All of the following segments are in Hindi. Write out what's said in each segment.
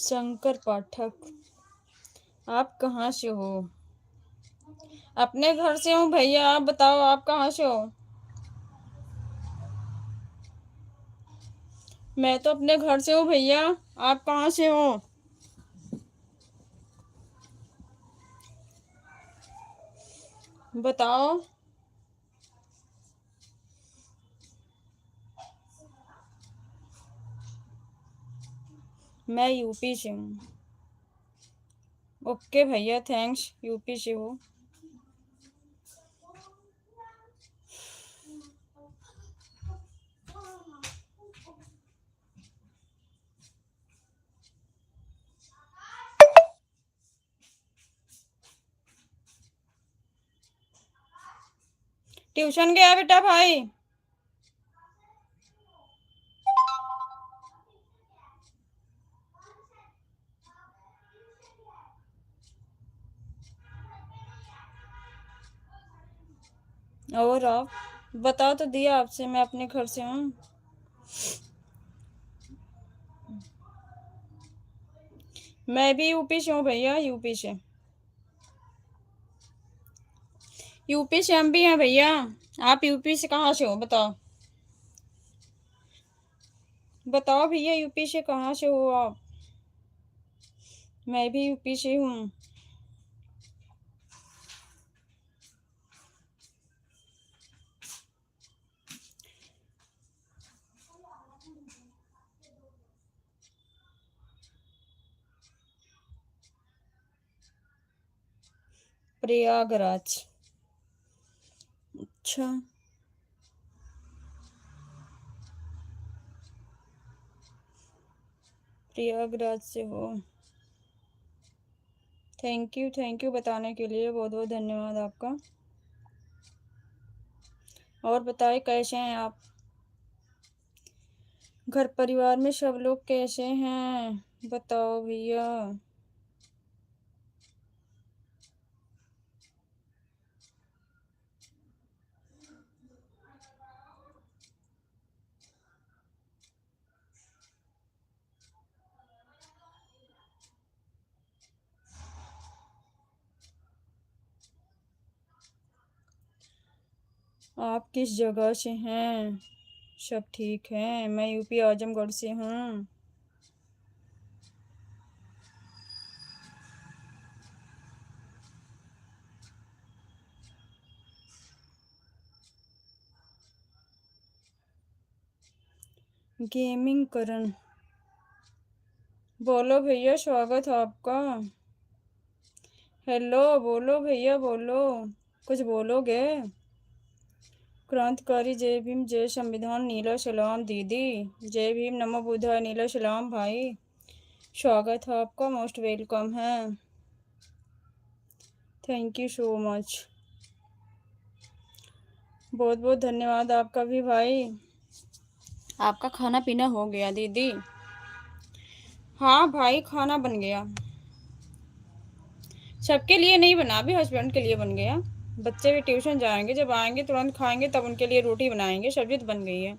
शंकर पाठक, आप कहाँ से हो? अपने घर से हूँ भैया, आप बताओ आप कहाँ से हो? मैं तो अपने घर से हूँ भैया, आप कहाँ से हो? बताओ। मैं यूपी से हूँ। ओके भैया, थैंक्स, यूपी से हो। ट्यूशन गया बेटा भाई? और आप बताओ तो दिया आपसे, मैं अपने घर से हूँ। मैं भी यूपी से हूँ भैया, यूपी से। यूपी से हम भी हैं भैया। आप यूपी से कहाँ से हो बताओ? बताओ भैया, यूपी से कहाँ से हो आप? मैं भी यूपी से हूँ। प्रयागराज। अच्छा। प्रयागराज से हो। थैंक यू बताने के लिए, बहुत बहुत धन्यवाद आपका। और बताए कैसे हैं आप? घर परिवार में सब लोग कैसे हैं बताओ भैया। आप किस जगह से हैं? सब ठीक है, मैं यूपी आजमगढ़ से हूँ। गेमिंग करण। बोलो भैया, स्वागत है आपका। हेलो, बोलो भैया बोलो, कुछ बोलोगे? क्रांतिकारी, जय भीम, जय संविधान, नीला सलाम दीदी। जय भीम, नमो बुद्धाय, नीला सलाम भाई। स्वागत है आपका, मोस्ट वेलकम है। Thank you so much. बहुत बहुत धन्यवाद आपका भी भाई। आपका खाना पीना हो गया दीदी? हाँ भाई, खाना बन गया। सबके लिए नहीं बना, अभी हस्बैंड के लिए बन गया। बच्चे भी ट्यूशन जाएंगे, जब आएंगे तुरंत खाएंगे, तब उनके लिए रोटी बनाएंगे, सब्जी तो बन गई है।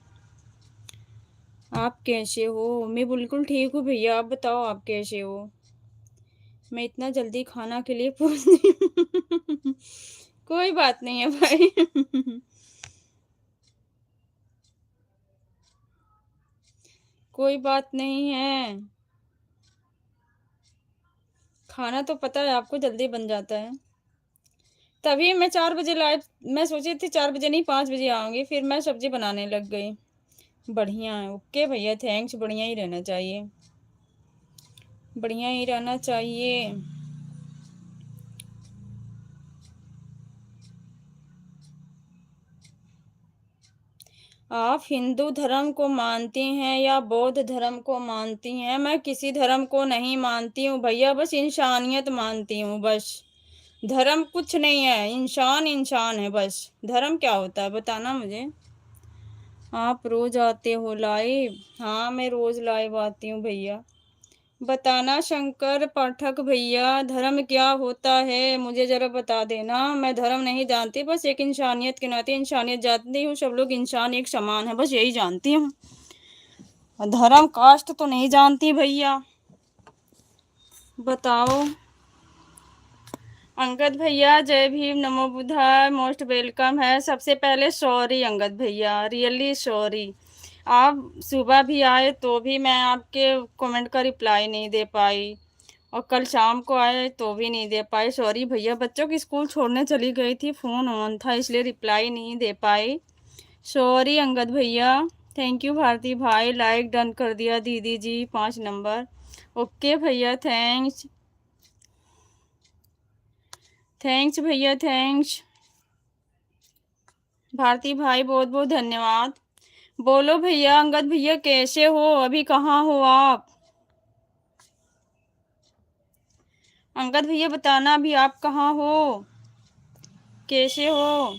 आप कैसे हो? मैं बिल्कुल ठीक हूँ भैया, आप बताओ आप कैसे हो? मैं इतना जल्दी खाना के लिए पूछती हूँ। कोई बात नहीं है भाई। कोई बात नहीं है। खाना तो पता है आपको जल्दी बन जाता है। तभी मैं 4 बजे लाइव, मैं सोची थी 4 बजे नहीं 5 बजे आऊंगी, फिर मैं सब्जी बनाने लग गई। बढ़िया है, ओके भैया, थैंक्स, बढ़िया ही रहना चाहिए। बढ़िया ही रहना चाहिए। आप हिंदू धर्म को मानती हैं या बौद्ध धर्म को मानती हैं? मैं किसी धर्म को नहीं मानती हूँ भैया, बस इंसानियत मानती हूँ बस। धर्म कुछ नहीं है, इंसान इंसान है बस। धर्म क्या होता है बताना मुझे। आप रोज आते हो लाइव? हाँ, मैं रोज लाइव आती हूँ भैया। बताना शंकर पाठक भैया, धर्म क्या होता है मुझे जरा बता देना। मैं धर्म नहीं जानती, बस एक इंसानियत के नाते इंसानियत जानती हूँ, सब लोग इंसान एक समान है, बस यही जानती हूँ। धर्म कास्ट तो नहीं जानती भैया। बताओ। अंगद भैया जय भीम, नमो बुद्धाय, मोस्ट वेलकम है। सबसे पहले सॉरी अंगद भैया, रियली सॉरी। आप सुबह भी आए तो भी मैं आपके कमेंट का रिप्लाई नहीं दे पाई, और कल शाम को आए तो भी नहीं दे पाई। सॉरी भैया, बच्चों की स्कूल छोड़ने चली गई थी, फ़ोन ऑन था इसलिए रिप्लाई नहीं दे पाई। सॉरी अंगद भैया। थैंक यू भारती भाई, लाइक डन कर दिया दीदी जी, 5 नंबर। ओके भैया, थैंक्स। थैंक्स भैया, थैंक्स। भारती भाई बहुत बहुत धन्यवाद। बोलो भैया, अंगद भैया कैसे हो, अभी कहाँ हो आप? अंगद भैया बताना अभी आप कहाँ हो, कैसे हो?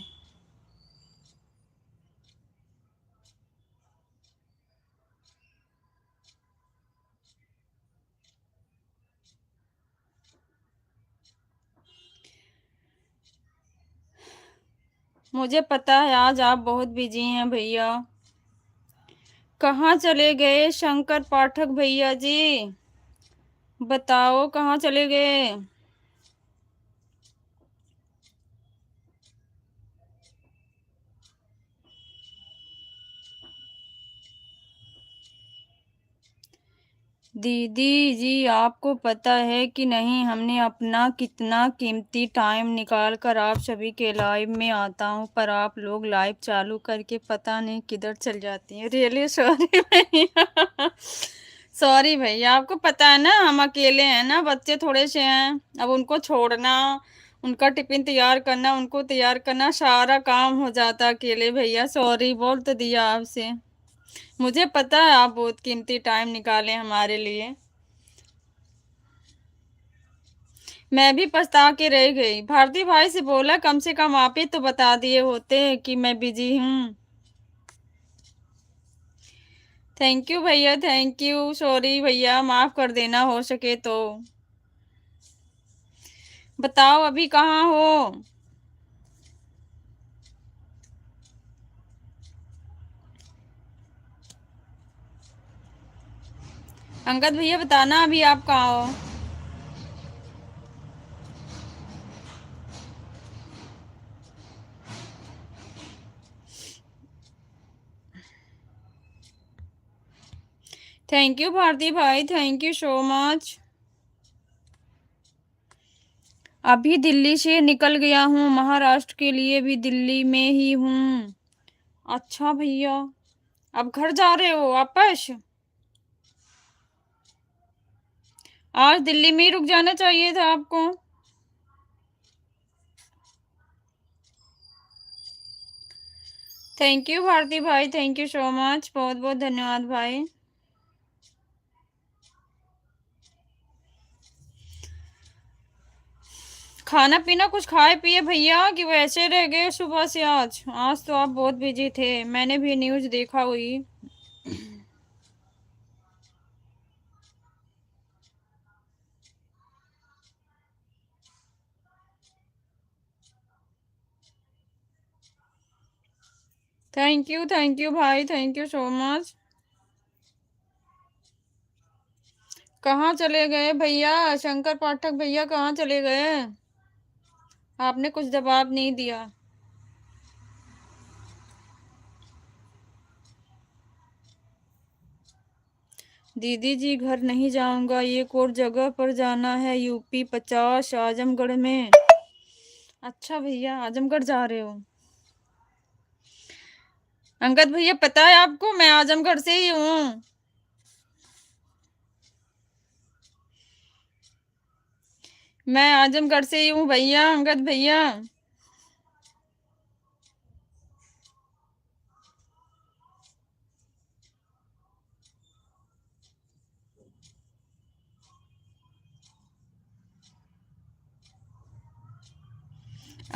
मुझे पता है आज आप बहुत बिजी हैं भैया। कहाँ चले गए शंकर पाठक भैया जी? बताओ कहाँ चले गए? दीदी जी आपको पता है कि नहीं, हमने अपना कितना कीमती टाइम निकाल कर आप सभी के लाइव में आता हूँ, पर आप लोग लाइव चालू करके पता नहीं किधर चल जाती हैं। रियली सॉरी भैया। सॉरी भैया, आपको पता है ना हम अकेले हैं ना, बच्चे थोड़े से हैं, अब उनको छोड़ना, उनका टिफिन तैयार करना, उनको तैयार करना, सारा काम हो जाता अकेले भैया। सॉरी बोल तो दिया आपसे। मुझे पता है आप बहुत कीमती टाइम निकाले हमारे लिए। मैं भी पछता के रह गई। भारती भाई से बोला कम से कम आप ही तो बता दिए होते कि मैं बिजी हूँ। थैंक यू भैया, थैंक यू। सॉरी भैया, माफ कर देना हो सके तो। बताओ अभी कहाँ हो? अंगद भैया बताना अभी आप कहाँ हो? थैंक यू भारती भाई, थैंक यू सो मच। अभी दिल्ली से निकल गया हूँ, महाराष्ट्र के लिए भी दिल्ली में ही हूँ। अच्छा भैया, अब घर जा रहे हो वापस? आज दिल्ली में ही रुक जाना चाहिए था आपको। थैंक यू भारती भाई, थैंक यू सो मच, बहुत बहुत धन्यवाद भाई। खाना पीना कुछ खाए पिए भैया कि वैसे रह गए सुबह से? आज आज तो आप बहुत बिजी थे, मैंने भी न्यूज़ देखा हुई। थैंक यू भाई, थैंक यू सो मच। कहाँ चले गए भैया? शंकर पाठक भैया कहाँ चले गए? आपने कुछ जवाब नहीं दिया। दीदी जी घर नहीं जाऊंगा, एक और जगह पर जाना है, यूपी 50 आजमगढ़ में। अच्छा भैया, आजमगढ़ जा रहे हो? अंगद भैया पता है आपको मैं आजमगढ़ से ही हूँ। मैं आजमगढ़ से ही हूँ भैया, अंगद भैया।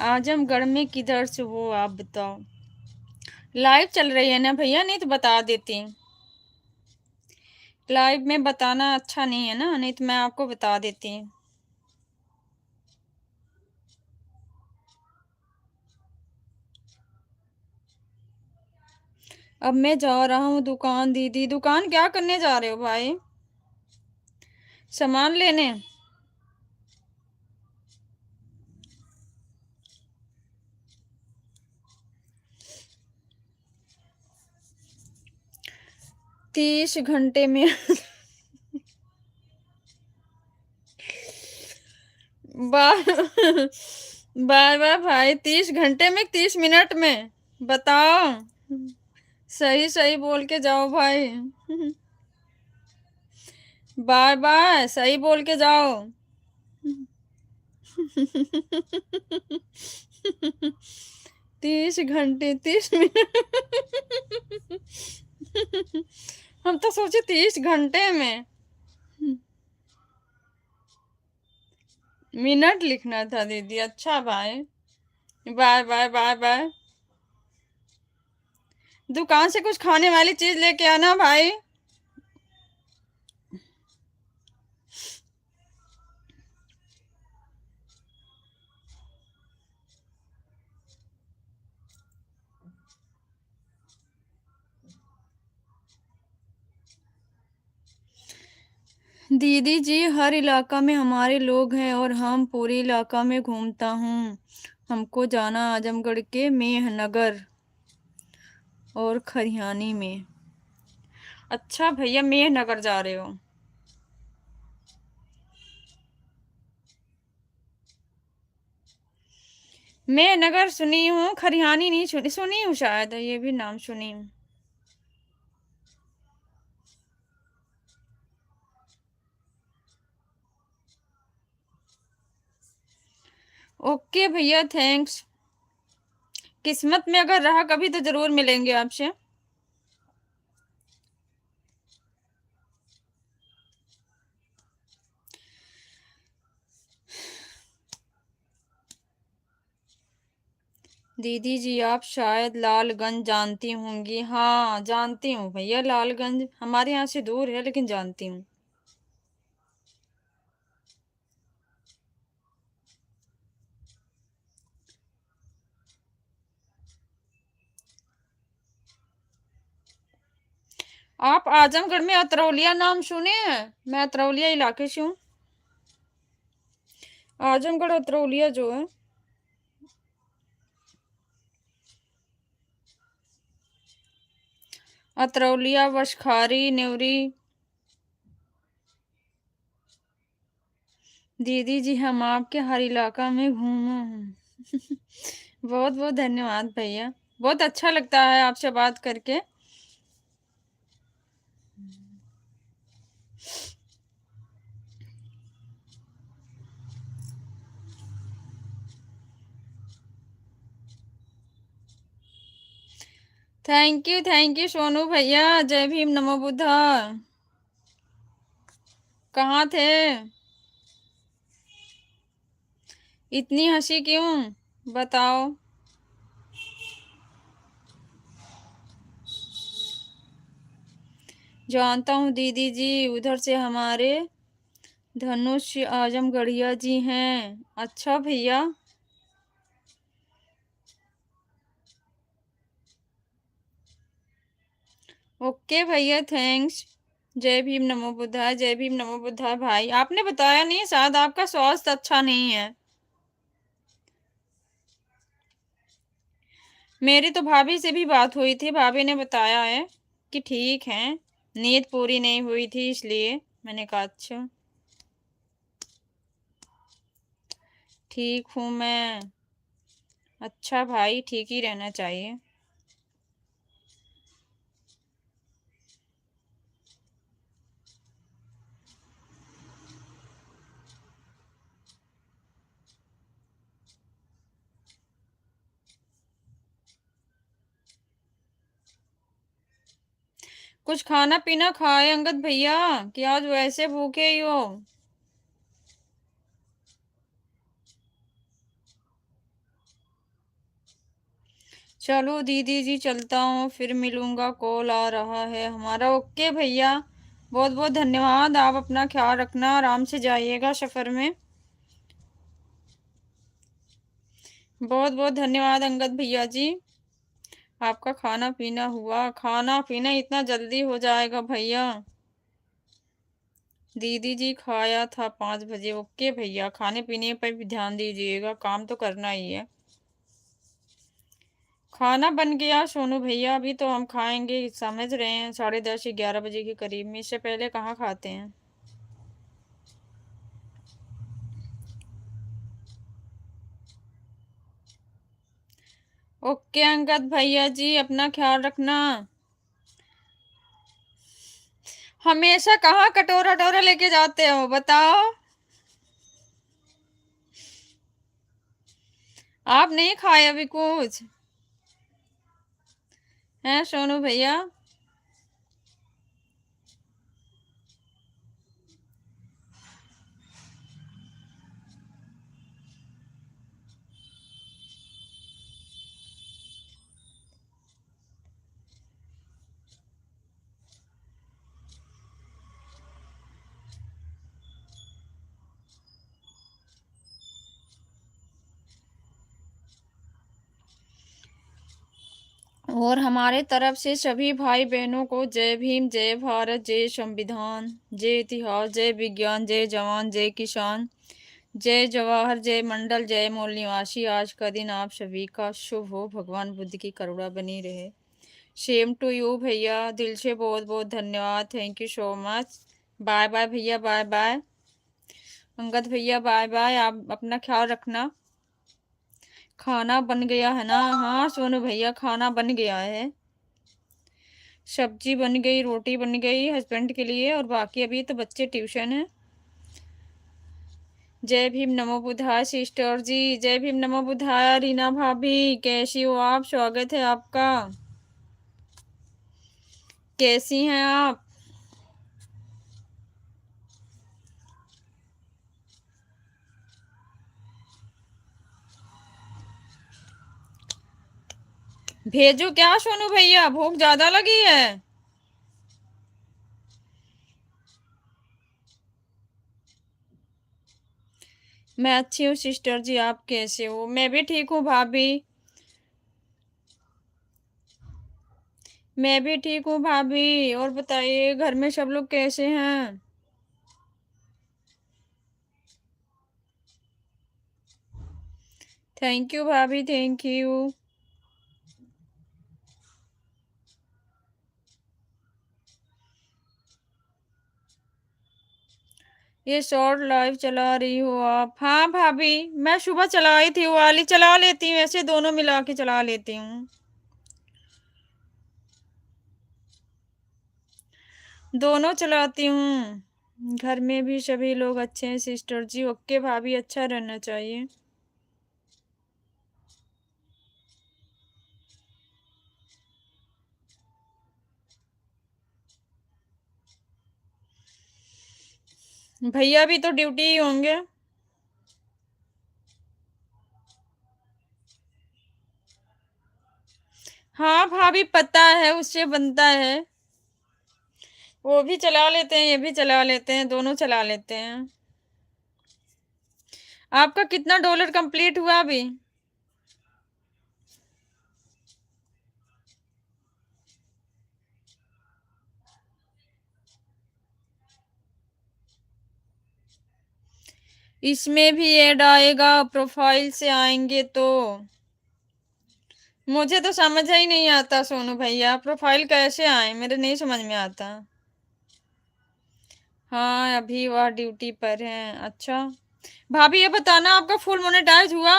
आजमगढ़ में किधर से हो आप बताओ? लाइव चल रही है ना भैया, नहीं तो बता देती। लाइव में बताना अच्छा नहीं है ना, नहीं तो मैं आपको बता देती। अब मैं जा रहा हूँ दुकान। दीदी दुकान क्या करने जा रहे हो भाई? सामान लेने? 30 घंटे में बार बार बार भाई, 30 घंटे में 30 मिनट में बताओ। सही सही बोल के जाओ भाई। बार बार सही बोल के जाओ। 30 घंटे 30 मिनट। हम तो सोचे 30 घंटे में। मिनट लिखना था दीदी। अच्छा भाई। Bye bye bye bye. दुकान से कुछ खाने वाली चीज लेके आना भाई। दीदी जी, हर इलाका में हमारे लोग हैं और हम पूरे इलाका में घूमता हूँ। हमको जाना आजमगढ़ के मेहनगर और खरियानी में। अच्छा भैया, मेहनगर जा रहे हो? मेहनगर सुनी हूँ, खरियानी नहीं सुनी। सुनी हूँ शायद, ये भी नाम सुनी हूँ। ओके भैया, थैंक्स। किस्मत में अगर रहा कभी तो जरूर मिलेंगे आपसे। दीदी जी, आप शायद लालगंज जानती होंगी। हाँ जानती हूँ भैया, लालगंज हमारे यहाँ से दूर है लेकिन जानती हूँ। आप आजमगढ़ में अतरौलिया नाम सुने हैं? मैं अतरौलिया इलाके से हूँ। आजमगढ़ अतरौलिया जो है। अतरौलिया, बशखारी, नेवरी। दीदी जी, हम आपके हर इलाका में घूमे हैं। बहुत बहुत धन्यवाद भैया। बहुत अच्छा लगता है आपसे बात करके। थैंक यू सोनू भैया। जय भीम, नमो बुद्धा। कहाँ थे? इतनी हंसी क्यों, बताओ। जानता हूँ दीदी जी, उधर से हमारे धनुष आजमगढ़िया जी हैं। अच्छा भैया। ओके भैया, थैंक्स। जय भीम नमो बुद्धाय, जय भीम नमो बुद्धाय। भाई आपने बताया नहीं, शायद आपका स्वास्थ्य अच्छा नहीं है। मेरी तो भाभी से भी बात हुई थी, भाभी ने बताया है कि ठीक है, नींद पूरी नहीं हुई थी इसलिए। मैंने कहा अच्छा। ठीक हूँ मैं। अच्छा भाई, ठीक ही रहना चाहिए। कुछ खाना पीना खाए अंगद भैया, कि आज वैसे भूखे ही हो? चलो दीदी जी, चलता हूँ, फिर मिलूंगा, कॉल आ रहा है हमारा। ओके भैया, बहुत बहुत धन्यवाद। आप अपना ख्याल रखना, आराम से जाइएगा सफर में। बहुत बहुत धन्यवाद अंगद भैया जी। आपका खाना पीना हुआ? खाना पीना इतना जल्दी हो जाएगा भैया? दीदी जी, खाया था 5 बजे। ओके भैया, खाने पीने पर भी ध्यान दीजिएगा, काम तो करना ही है। खाना बन गया सोनू भैया, अभी तो हम खाएंगे, समझ रहे हैं 10:30 11 बजे के करीब में, इससे पहले कहाँ खाते हैं। ओके अंगद भैया जी, अपना ख्याल रखना। हमेशा कहाँ कटोरा टोरा लेके जाते हो बताओ। आप नहीं खाए अभी कुछ है सोनू भैया? और हमारे तरफ से सभी भाई बहनों को जय भीम, जय भारत, जय संविधान, जय इतिहास, जय विज्ञान, जय जवान, जय किसान, जय जवाहर, जय मंडल, जय मूल निवासी। आज का दिन आप सभी का शुभ हो, भगवान बुद्ध की करुणा बनी रहे। सेम टू यू भैया, दिल से बहुत बहुत धन्यवाद, thank you so much. Bye bye भैया, बाय बाय। अंगद भैया बाय बाय, आप अपना ख्याल रखना। खाना बन गया है ना? हाँ सोनू भैया, खाना बन गया है, सब्जी बन गई, रोटी बन गई हस्बैंड के लिए, और बाकी अभी तो बच्चे ट्यूशन है। जय भीम नमो बुद्धाय सिस्टर जी, जय भीम नमो बुद्धाय। रीना भाभी कैसी हो आप? स्वागत है आपका, कैसी हैं आप? भेजो क्या सोनू भैया, भूख ज्यादा लगी है? मैं अच्छी हूँ सिस्टर जी, आप कैसे हो? मैं भी ठीक हूँ भाभी, मैं भी ठीक हूँ भाभी। और बताइए घर में सब लोग कैसे हैं? थैंक यू भाभी, थैंक यू। ये शॉर्ट लाइव चला रही हो आप? हाँ भाभी, मैं सुबह चलाई थी, वो वाली चला लेती हूँ, ऐसे दोनों मिला के चला लेती हूँ, दोनों चलाती हूँ। घर में भी सभी लोग अच्छे हैं सिस्टर जी। ओके भाभी, अच्छा रहना चाहिए। भैया भी तो ड्यूटी ही होंगे। हाँ भाभी, पता है, उससे बनता है। वो भी चला लेते हैं, ये भी चला लेते हैं, दोनों चला लेते हैं। आपका कितना डॉलर कंप्लीट हुआ अभी? इसमें भी ऐड आएगा, प्रोफाइल से आएंगे तो। मुझे तो समझ ही नहीं आता सोनू भैया, प्रोफाइल कैसे आए, मेरे नहीं समझ में आता। हाँ अभी वह ड्यूटी पर हैं। अच्छा भाभी, ये बताना आपका फुल मोनेटाइज हुआ?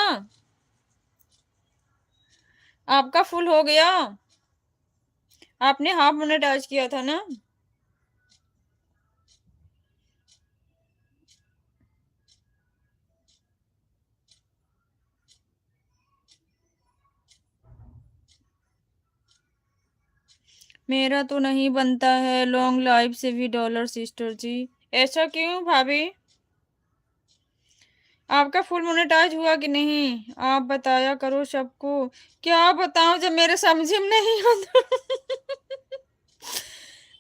आपका फुल हो गया? आपने हाफ मोनेटाइज किया था ना? मेरा तो नहीं बनता है लॉन्ग लाइफ से भी डॉलर सिस्टर जी। ऐसा क्यों भाभी? आपका फुल मोनेटाइज हुआ कि नहीं? आप बताया करो सबको। क्या बताऊं जब मेरे समझ में नहीं आता।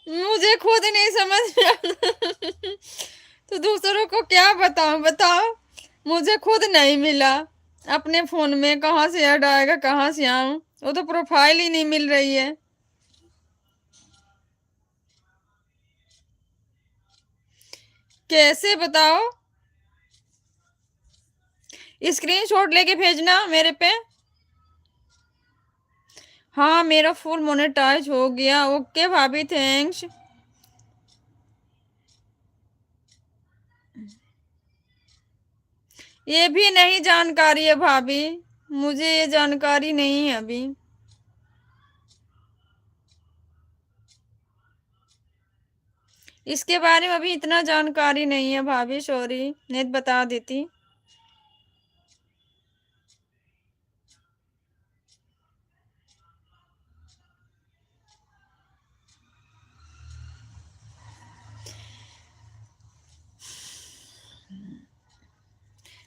मुझे खुद नहीं समझ में आता, तो दूसरों को क्या बताऊं बताओ। मुझे खुद नहीं मिला, अपने फोन में कहाँ से ऐड आएगा, कहाँ से आऊं? वो तो प्रोफाइल ही नहीं मिल रही है। कैसे बताओ? स्क्रीनशॉट लेके भेजना मेरे पे। हाँ, मेरा फुल मोनेटाइज हो गया। ओके भाभी, थैंक्स। ये भी नहीं जानकारी है भाभी, मुझे ये जानकारी नहीं है अभी। इसके बारे में अभी इतना जानकारी नहीं है भाभी, सॉरी, नहीं तो बता देती।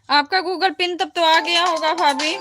आपका गूगल पिन तब तो आ गया होगा भाभी।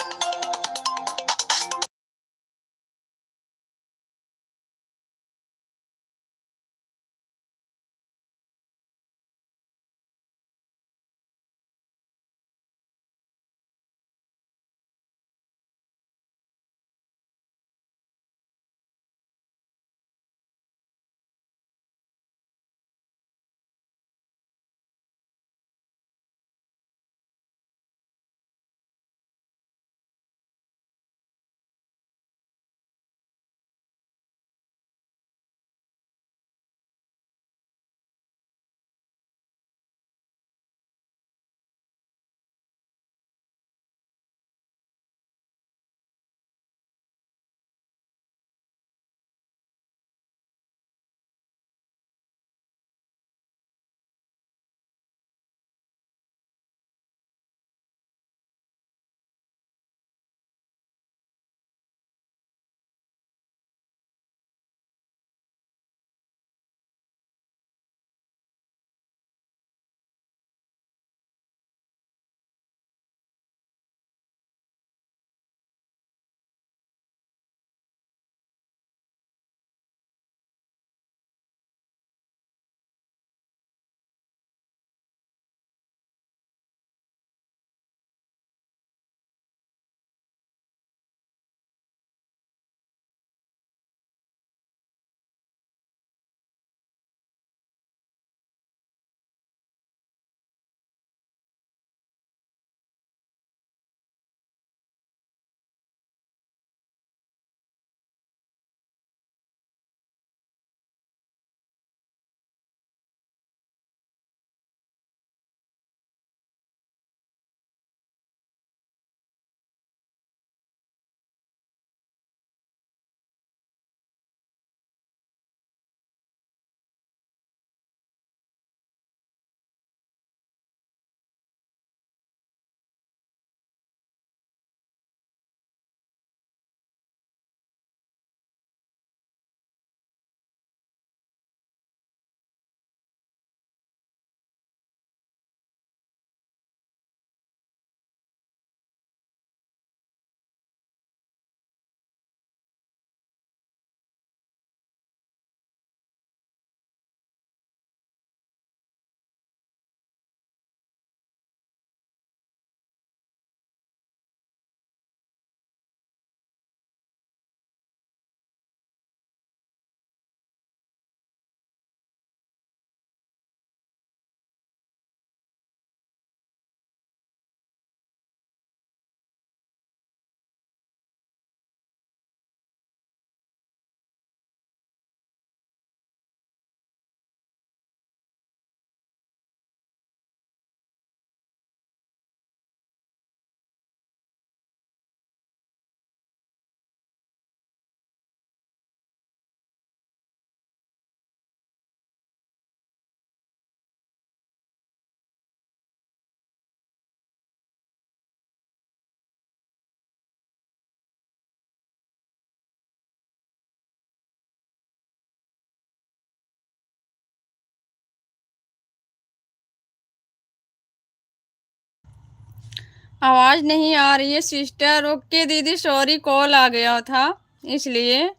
आवाज नहीं आ रही है सिस्टर। ओके दीदी, सॉरी, कॉल आ गया था इसलिए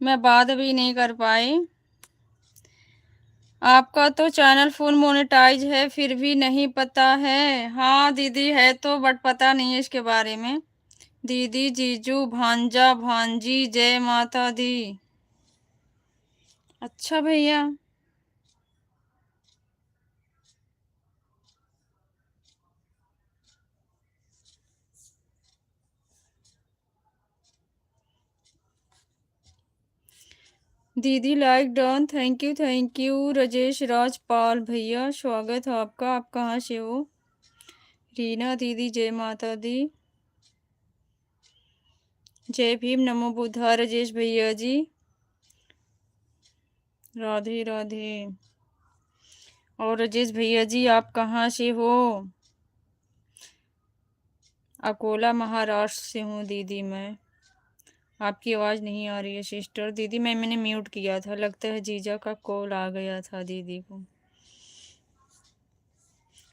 मैं बात भी नहीं कर पाई। आपका तो चैनल फुल मोनेटाइज है फिर भी नहीं पता है। हाँ दीदी, है तो, बट पता नहीं है इसके बारे में। दीदी, जीजू, भांजा, भांजी, जय माता दी। अच्छा भैया। दीदी like done, thank you Rajesh Rajpal भैया, स्वागत है आपका। आप कहाँ से हो? रीना दीदी जय माता दी, जय भीम, नमो बुद्धा राजेश भैया जी, राधे राधे। और राजेश भैया जी आप कहाँ से हो? अकोला महाराष्ट्र से हूँ दीदी मैं। आपकी आवाज़ नहीं आ रही है सिस्टर। दीदी मैंने म्यूट किया था, लगता है जीजा का कॉल आ गया था दीदी को।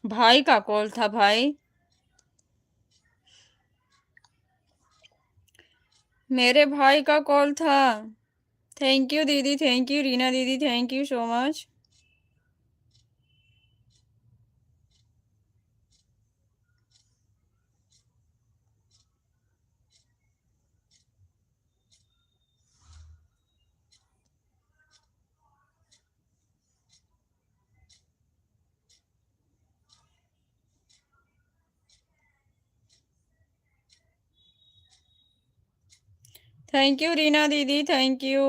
भाई का कॉल था भाई, मेरे भाई का कॉल था। थैंक यू दीदी, थैंक यू रीना दीदी, thank you so much. Thank you Reena दीदी, थैंक यू।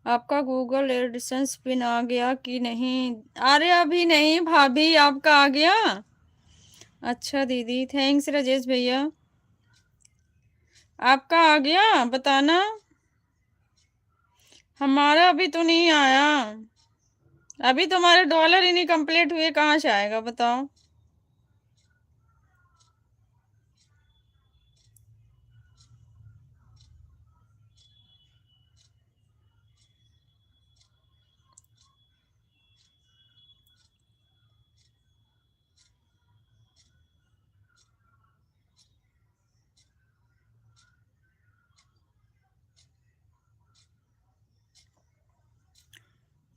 आपका गूगल एडसेंस पिन आ गया कि नहीं? अरे अभी नहीं भाभी, आपका आ गया? अच्छा दीदी, थैंक्स राजेश भैया। आपका आ गया बताना, हमारा अभी तो नहीं आया। अभी तुम्हारे डॉलर ही नहीं कंप्लीट हुए, कहाँ से आएगा बताओ?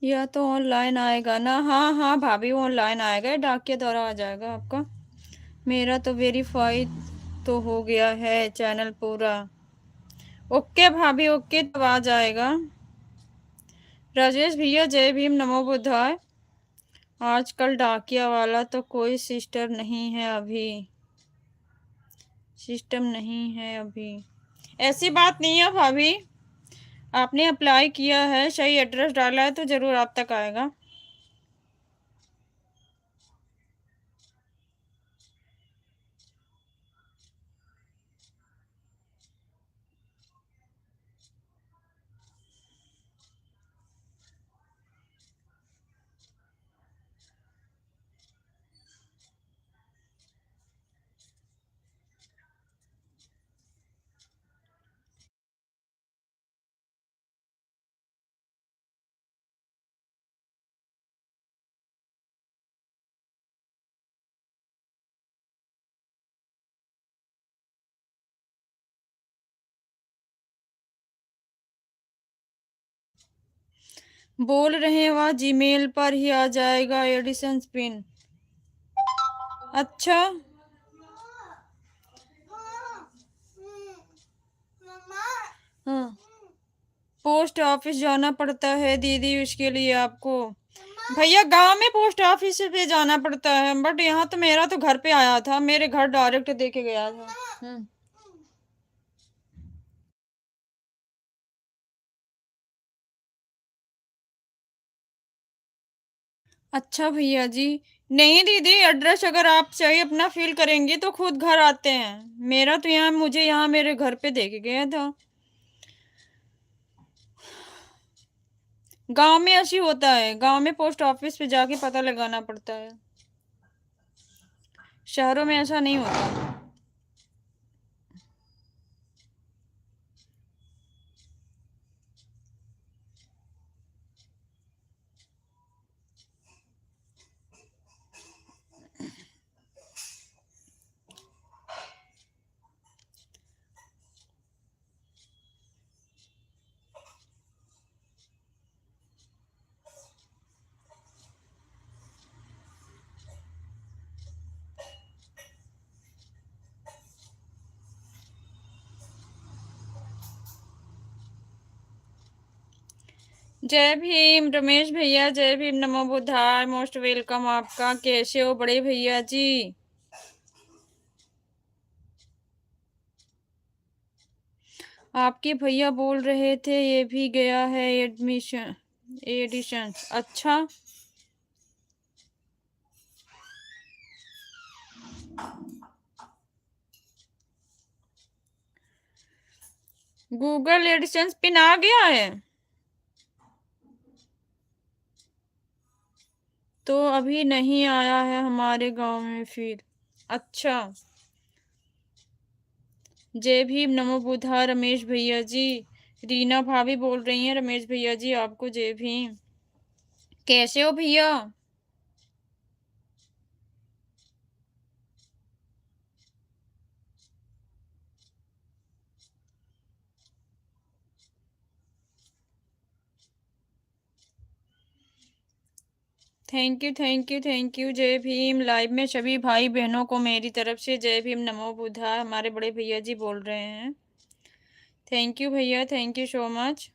या तो ऑनलाइन आएगा ना। हाँ हाँ भाभी, ऑनलाइन आएगा, डाक के द्वारा आ जाएगा आपका। मेरा तो वेरीफाई तो हो गया है चैनल पूरा। ओके भाभी, ओके, तब आ जाएगा। राजेश भैया जय भीम, नमो बुद्धाय। आजकल डाकिया वाला तो कोई सिस्टर नहीं है अभी, सिस्टम नहीं है अभी। ऐसी बात नहीं है भाभी, आपने अप्लाई किया है, सही एड्रेस डाला है तो जरूर आप तक आएगा। बोल रहे हैं वह जीमेल पर ही आ जाएगा एडिशन पिन। अच्छा, हाँ, पोस्ट ऑफिस जाना पड़ता है दीदी उसके लिए आपको। भैया गांव में पोस्ट ऑफिस पे जाना पड़ता है, बट यहाँ तो मेरा तो घर पे आया था, मेरे घर डायरेक्ट दे के गया था। अच्छा भैया जी, नहीं दीदी, एड्रेस अगर आप चाहिए अपना फिल करेंगे तो खुद घर आते हैं। मेरा तो यहाँ, मुझे यहाँ मेरे घर पे दे के गया था। गांव में ऐसी होता है, गांव में पोस्ट ऑफिस पे जाके पता लगाना पड़ता है, शहरों में ऐसा नहीं होता। जय भीम रमेश भैया, जय भीम, नमो बुद्धाय, मोस्ट वेलकम आपका। कैसे हो बड़े भैया जी? आपके भैया बोल रहे थे ये भी गया है एडमिशन एडिशन। अच्छा। गूगल एडिशंस पिन आ गया है तो अभी नहीं आया है हमारे गांव में फिर। अच्छा। जय भीम, नमो बुद्धा रमेश भैया जी। रीना भाभी बोल रही हैं रमेश भैया जी आपको जय भीम। कैसे हो भैया? Thank you thank you thank you. जय भीम। लाइव में सभी भाई बहनों को मेरी तरफ से जय भीम नमो बुद्धा। हमारे बड़े भैया जी बोल रहे हैं। थैंक यू भैया, थैंक यू सो मच।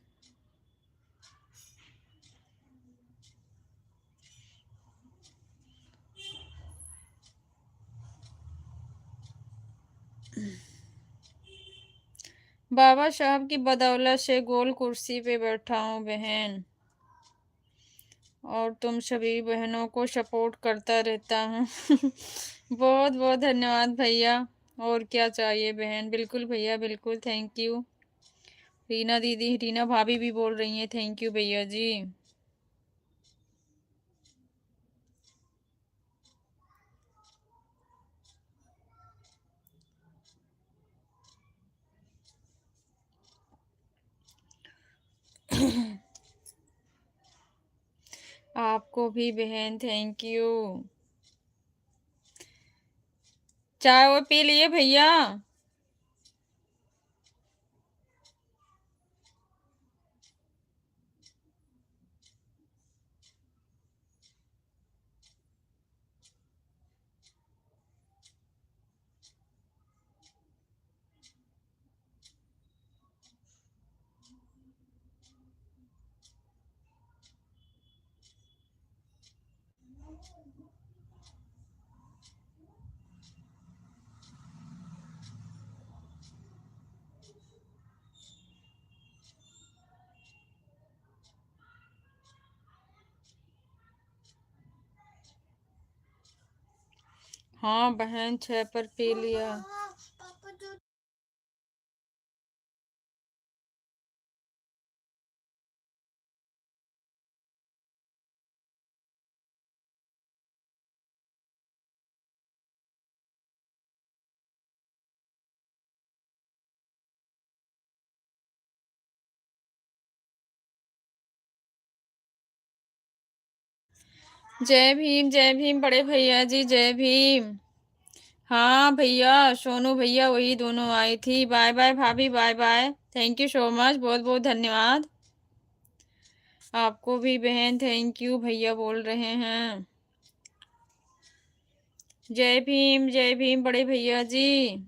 बाबा साहब की बदौलत से गोल कुर्सी पे बैठा हूँ बहन, और तुम सभी बहनों को सपोर्ट करता रहता हूँ। बहुत बहुत धन्यवाद भैया। और क्या चाहिए बहन? बिल्कुल भैया बिल्कुल, थैंक यू। रीना दीदी, रीना भाभी भी बोल रही हैं थैंक यू भैया जी। आपको भी बहन थैंक यू। चाय वो पी लिए भैया? हाँ बहन, 6 पर पी लिया। जय भीम बड़े भैया जी, जय भीम। हाँ भैया, सोनू भैया वही दोनों आई थी। बाय बाय भाभी, bye bye. Thank you so much, बहुत बहुत धन्यवाद। आपको भी बहन थैंक यू भैया बोल रहे हैं। जय भीम बड़े भैया जी।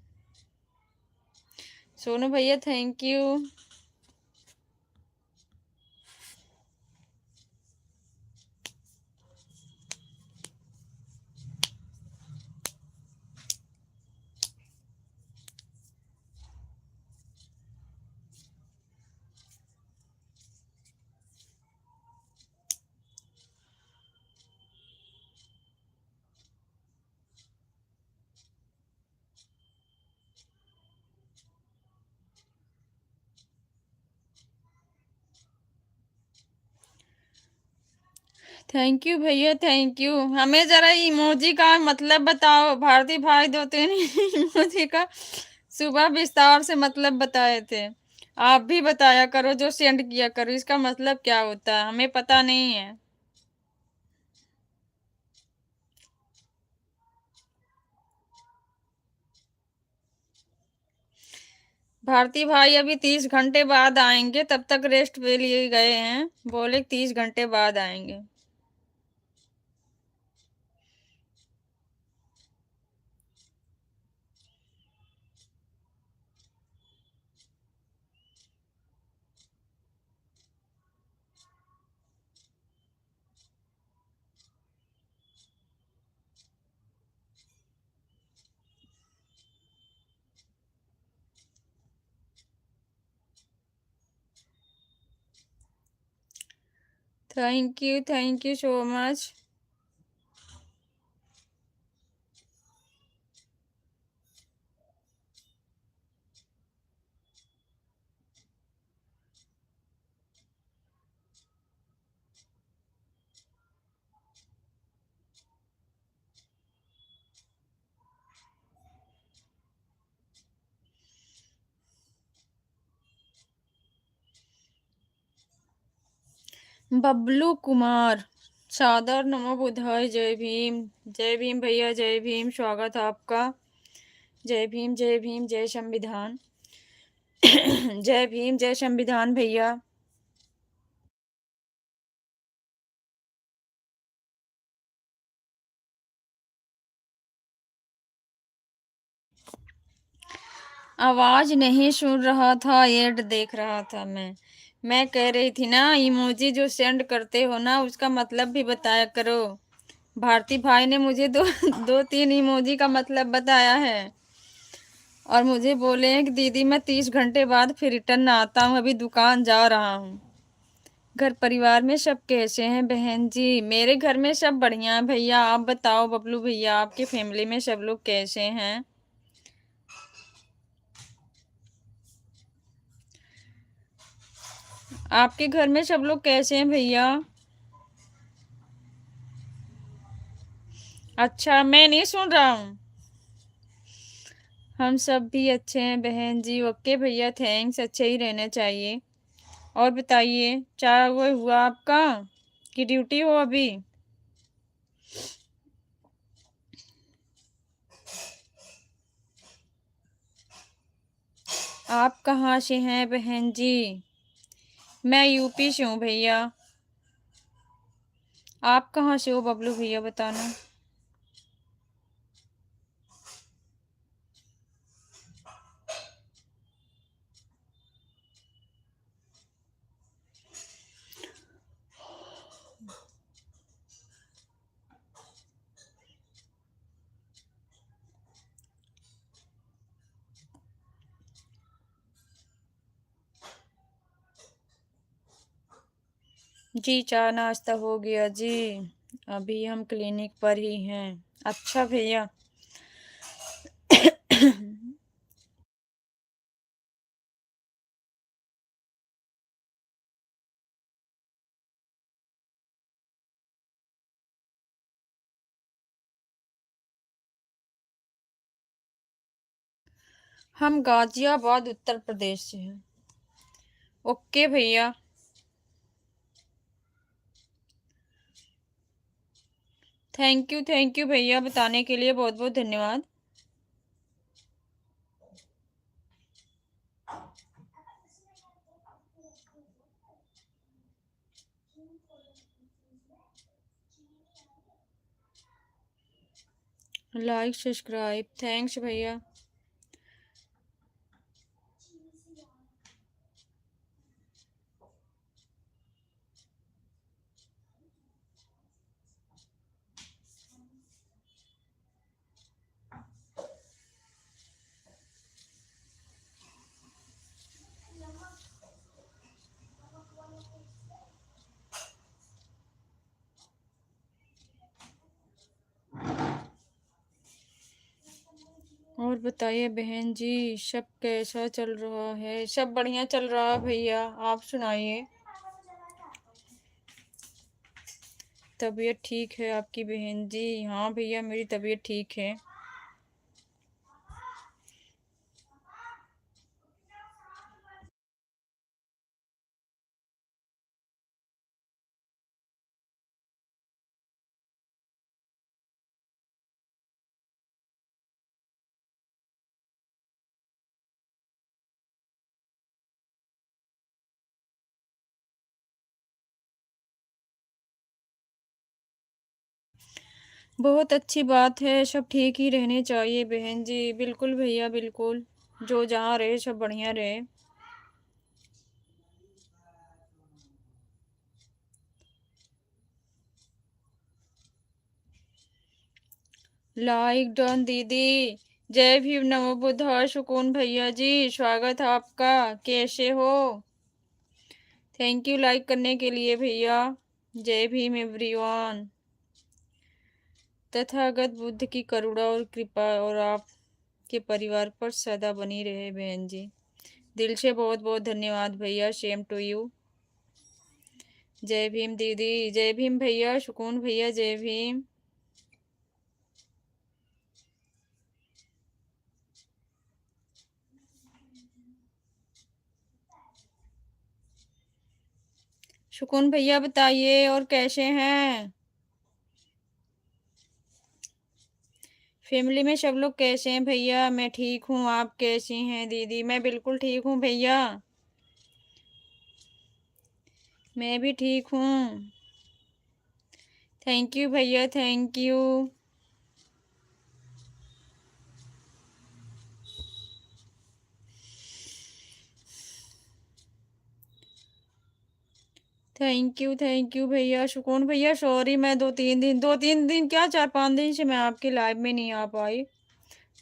सोनू भैया थैंक यू। थैंक यू भैया, थैंक यू। हमें जरा इमोजी का मतलब बताओ भारती भाई। 2 3 इमोजी का सुबह विस्तार से मतलब बताए थे। आप भी बताया करो, जो सेंड किया करो इसका मतलब क्या होता है, हमें पता नहीं है। भारती भाई अभी 30 घंटे बाद आएंगे, तब तक रेस्ट पे लिए गए हैं। बोले 30 घंटे बाद आएंगे। Thank you so much. Bablu Kumar, सादर नमो बुधाय। जय भीम भैया, जय भीम, स्वागत है आपका। जय भीम, जय भीम, जय संविधान। जय भीम, जय संविधान भैया। आवाज नहीं सुन रहा था, एड देख रहा था मैं कह रही थी ना, इमोजी जो सेंड करते हो ना, उसका मतलब भी बताया करो। भारती भाई ने मुझे दो तीन इमोजी का मतलब बताया है और मुझे बोले हैं कि दीदी मैं 30 घंटे बाद फिर रिटर्न आता हूँ, अभी दुकान जा रहा हूँ। घर परिवार में सब कैसे हैं बहन जी? मेरे घर में सब बढ़िया है भैया। आप बताओ बबलू भैया, आपकी फैमिली में सब लोग कैसे हैं? आपके घर में सब लोग कैसे हैं भैया? अच्छा, मैं नहीं सुन रहा हूँ। हम सब भी अच्छे हैं बहन जी। ओके भैया, थैंक्स, अच्छे ही रहना चाहिए। और बताइए, चाय वो हुआ आपका कि ड्यूटी हो अभी? आप कहाँ से हैं बहन जी? मैं यूपी से हूँ भैया। आप कहाँ से हो बबलू भैया, बताना। जी, चाय नाश्ता हो गया जी। अभी हम क्लिनिक पर ही हैं। अच्छा भैया। हम गाजियाबाद उत्तर प्रदेश से हैं। ओके भैया। थैंक यू भैया, बताने के लिए बहुत बहुत धन्यवाद। लाइक सब्सक्राइब, थैंक्स भैया। और बताइए बहन जी, सब कैसा चल रहा है? सब बढ़िया चल रहा है भैया, आप सुनाइए। तबीयत ठीक है आपकी बहन जी? हाँ भैया, मेरी तबीयत ठीक है। बहुत अच्छी बात है, सब ठीक ही रहने चाहिए बहन जी। बिल्कुल भैया, बिल्कुल। जो जहाँ रहे सब बढ़िया रहे। लाइक डन दीदी। जय भीम, नमो बुद्धाय, सुकून भैया जी, स्वागत है आपका। कैसे हो? थैंक यू लाइक करने के लिए भैया। जय भीम एवरीवन। तथागत बुद्ध की करुणा और कृपा और आपके परिवार पर सदा बनी रहे बहन जी। दिल से बहुत बहुत धन्यवाद भैया। Same to you. जय भीम दीदी। जय भीम भैया। सुकून भैया। जय भीम। सुकून भैया बताइए और कैसे हैं? फैमिली में सब लोग कैसे हैं भैया? मैं ठीक हूँ। आप कैसी हैं दीदी? मैं बिल्कुल ठीक हूँ भैया। मैं भी ठीक हूँ। थैंक यू भैया। Thank you. थैंक यू भैया। सुकून भैया सॉरी, मैं दो तीन दिन क्या 4-5 दिन से मैं आपके लाइव में नहीं आ पाई।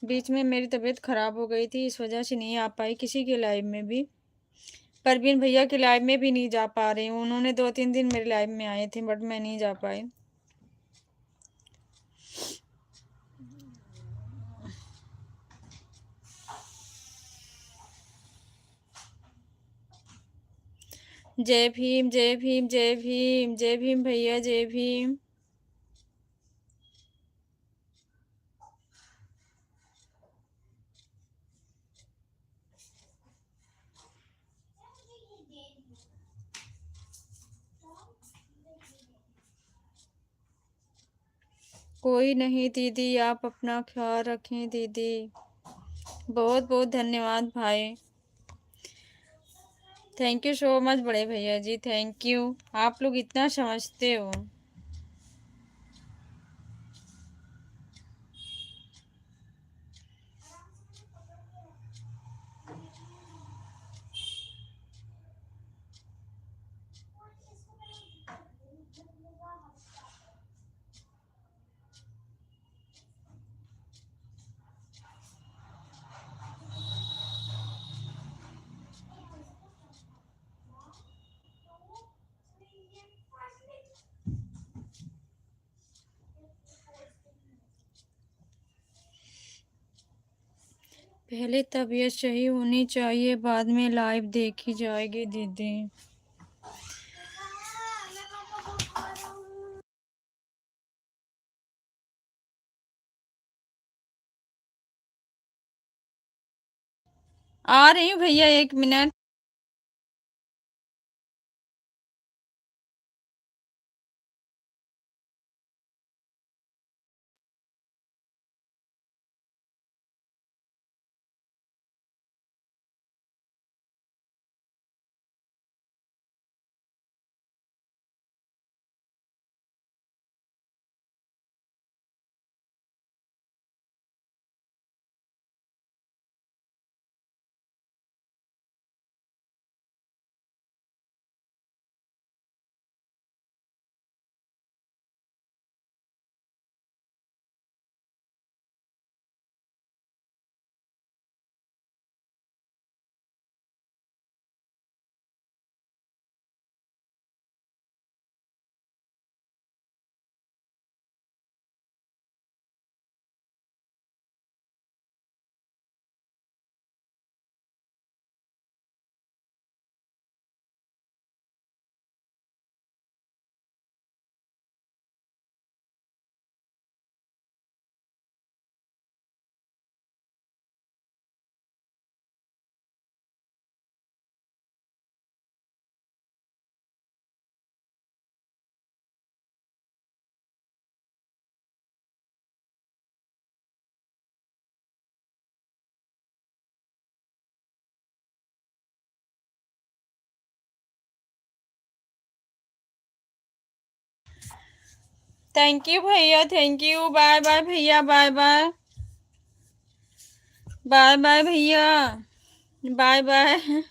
बीच में मेरी तबीयत खराब हो गई थी, इस वजह से नहीं आ पाई किसी के लाइव में भी। परवीन भैया के लाइव में भी नहीं जा पा रही हूँ। उन्होंने 2-3 दिन मेरे लाइव में आए थे बट मैं नहीं जा पाई। जय भीम। जय भीम। जय भीम। जय भीम भैया। जय भीम। कोई नहीं दीदी, आप अपना ख्याल रखें दीदी। बहुत बहुत धन्यवाद भाई। थैंक यू सो मच बड़े भैया जी। Thank you. आप लोग इतना समझते हो। पहले तबीयत सही होनी चाहिए, बाद में लाइव देखी जाएगी दीदी। आ रही हूँ भैया, 1 मिनट। थैंक यू भैया। Thank you. बाय बाय भैया। Bye bye. बाय बाय भैया। Bye bye.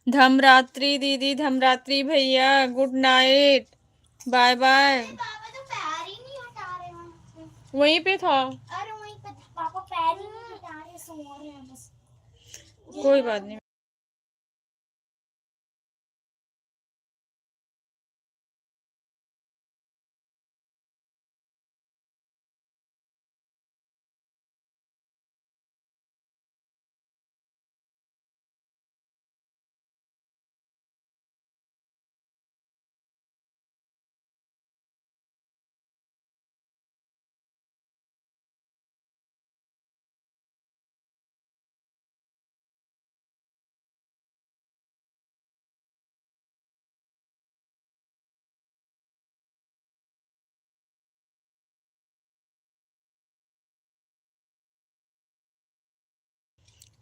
धमरात्रि दीदी, धमरात्रि भैया, गुड नाइट, बाय बाय। पापा तो पैर ही नहीं हटा रहे हैं। वहीं पे था। अरे वहीं पे पापा पैर ही नहीं हटा रहे, सो रहे हैं बस। कोई बात नहीं।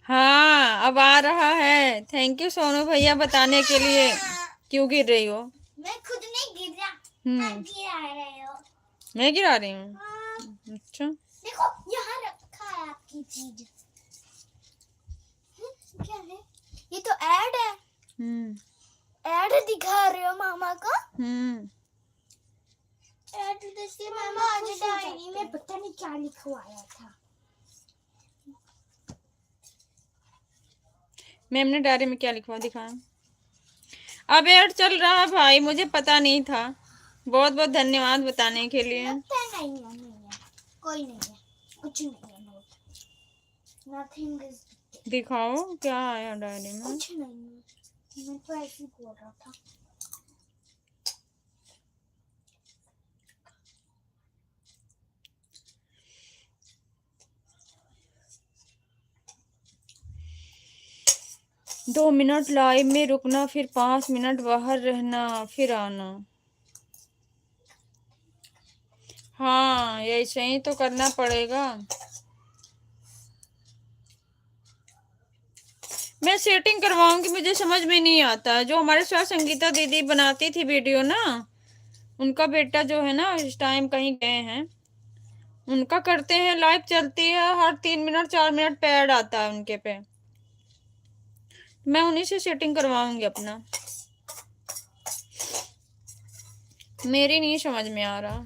हाँ अब आ रहा है। थैंक यू सोनू भैया बताने के लिए। क्यों गिर रही हो? मैं खुद नहीं गिर रहा, आप गिरा रहे हो। मैं गिरा रही हूँ? अच्छा देखो यहाँ रखा है आपकी चीज। क्या है ये? तो ऐड है। ऐड दिखा रहे हो मामा का? ऐड देखिए मामा, आज डायरी में पता नहीं क्या लिखवाया था। मैम ने डायरी में क्या लिखवा दिखाया? अब ऐड चल रहा है भाई, मुझे पता नहीं था। बहुत बहुत धन्यवाद बताने के लिए। नहीं है, कोई नहीं है, कुछ नहीं है। Note nothing is. दिखाओ क्या आया डायरी में। कुछ नहीं है, मैं तो ऐसे ही बोल रहा था। दो मिनट लाइव में रुकना, फिर 5 मिनट बाहर रहना, फिर आना। हाँ ऐसे ही तो करना पड़ेगा। मैं सेटिंग करवाऊंगी, मुझे समझ में नहीं आता। जो हमारे साथ संगीता दीदी बनाती थी वीडियो ना, उनका बेटा जो है ना इस टाइम कहीं गए हैं, उनका करते हैं लाइव चलती है, हर 3 मिनट 4 मिनट पे ऐड आता है उनके पे। मैं उन्हीं से सेटिंग करवाऊंगी अपना। मेरी नहीं समझ में आ रहा।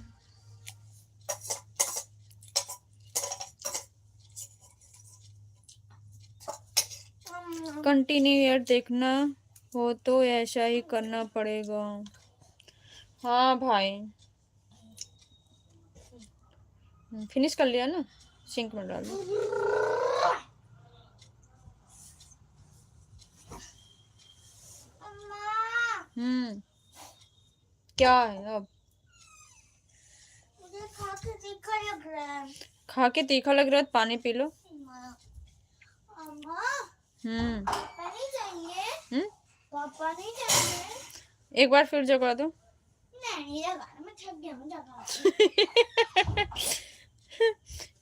कंटिन्यू ऐड देखना हो तो ऐसा ही करना पड़ेगा। हाँ भाई फिनिश कर लिया ना, सिंक में डाल दो। क्या है अब? मुझे खा के तीखा लग रहा है। खा के तीखा लग रहा है तो पानी पी लो। पापा नहीं चाहिए? पापा नहीं चाहिए? एक बार फिर जगा दो। नहीं जगा, मैं थक गया हूँ जगा।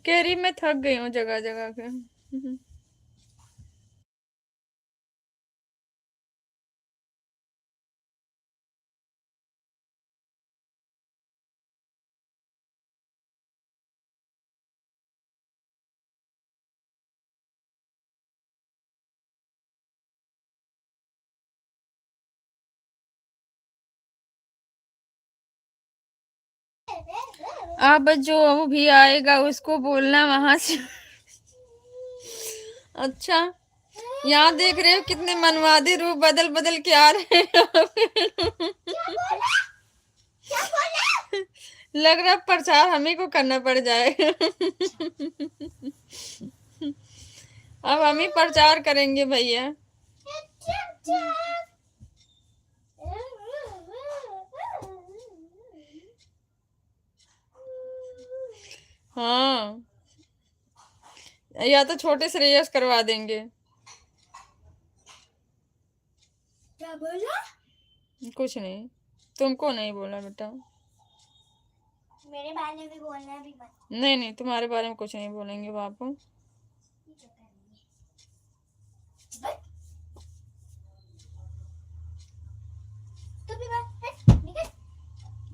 कह रही मैं थक गई हूँ जगह जगह के। अब जो भी आएगा उसको बोलना वहां से। अच्छा यहाँ देख रहे हो कितने मनवादी रूप बदल बदल के आ रहे हैं। क्या बोला? लग रहा प्रचार हमें को करना पड़ जाएगा। अब हम ही प्रचार करेंगे भैया। हाँ या तो छोटे श्रेयस करवा देंगे। क्या बोला? कुछ नहीं, तुमको नहीं बोला बेटा। मेरे बारे में भी बोलना भी मत। नहीं नहीं तुम्हारे बारे में कुछ नहीं बोलेंगे बापू।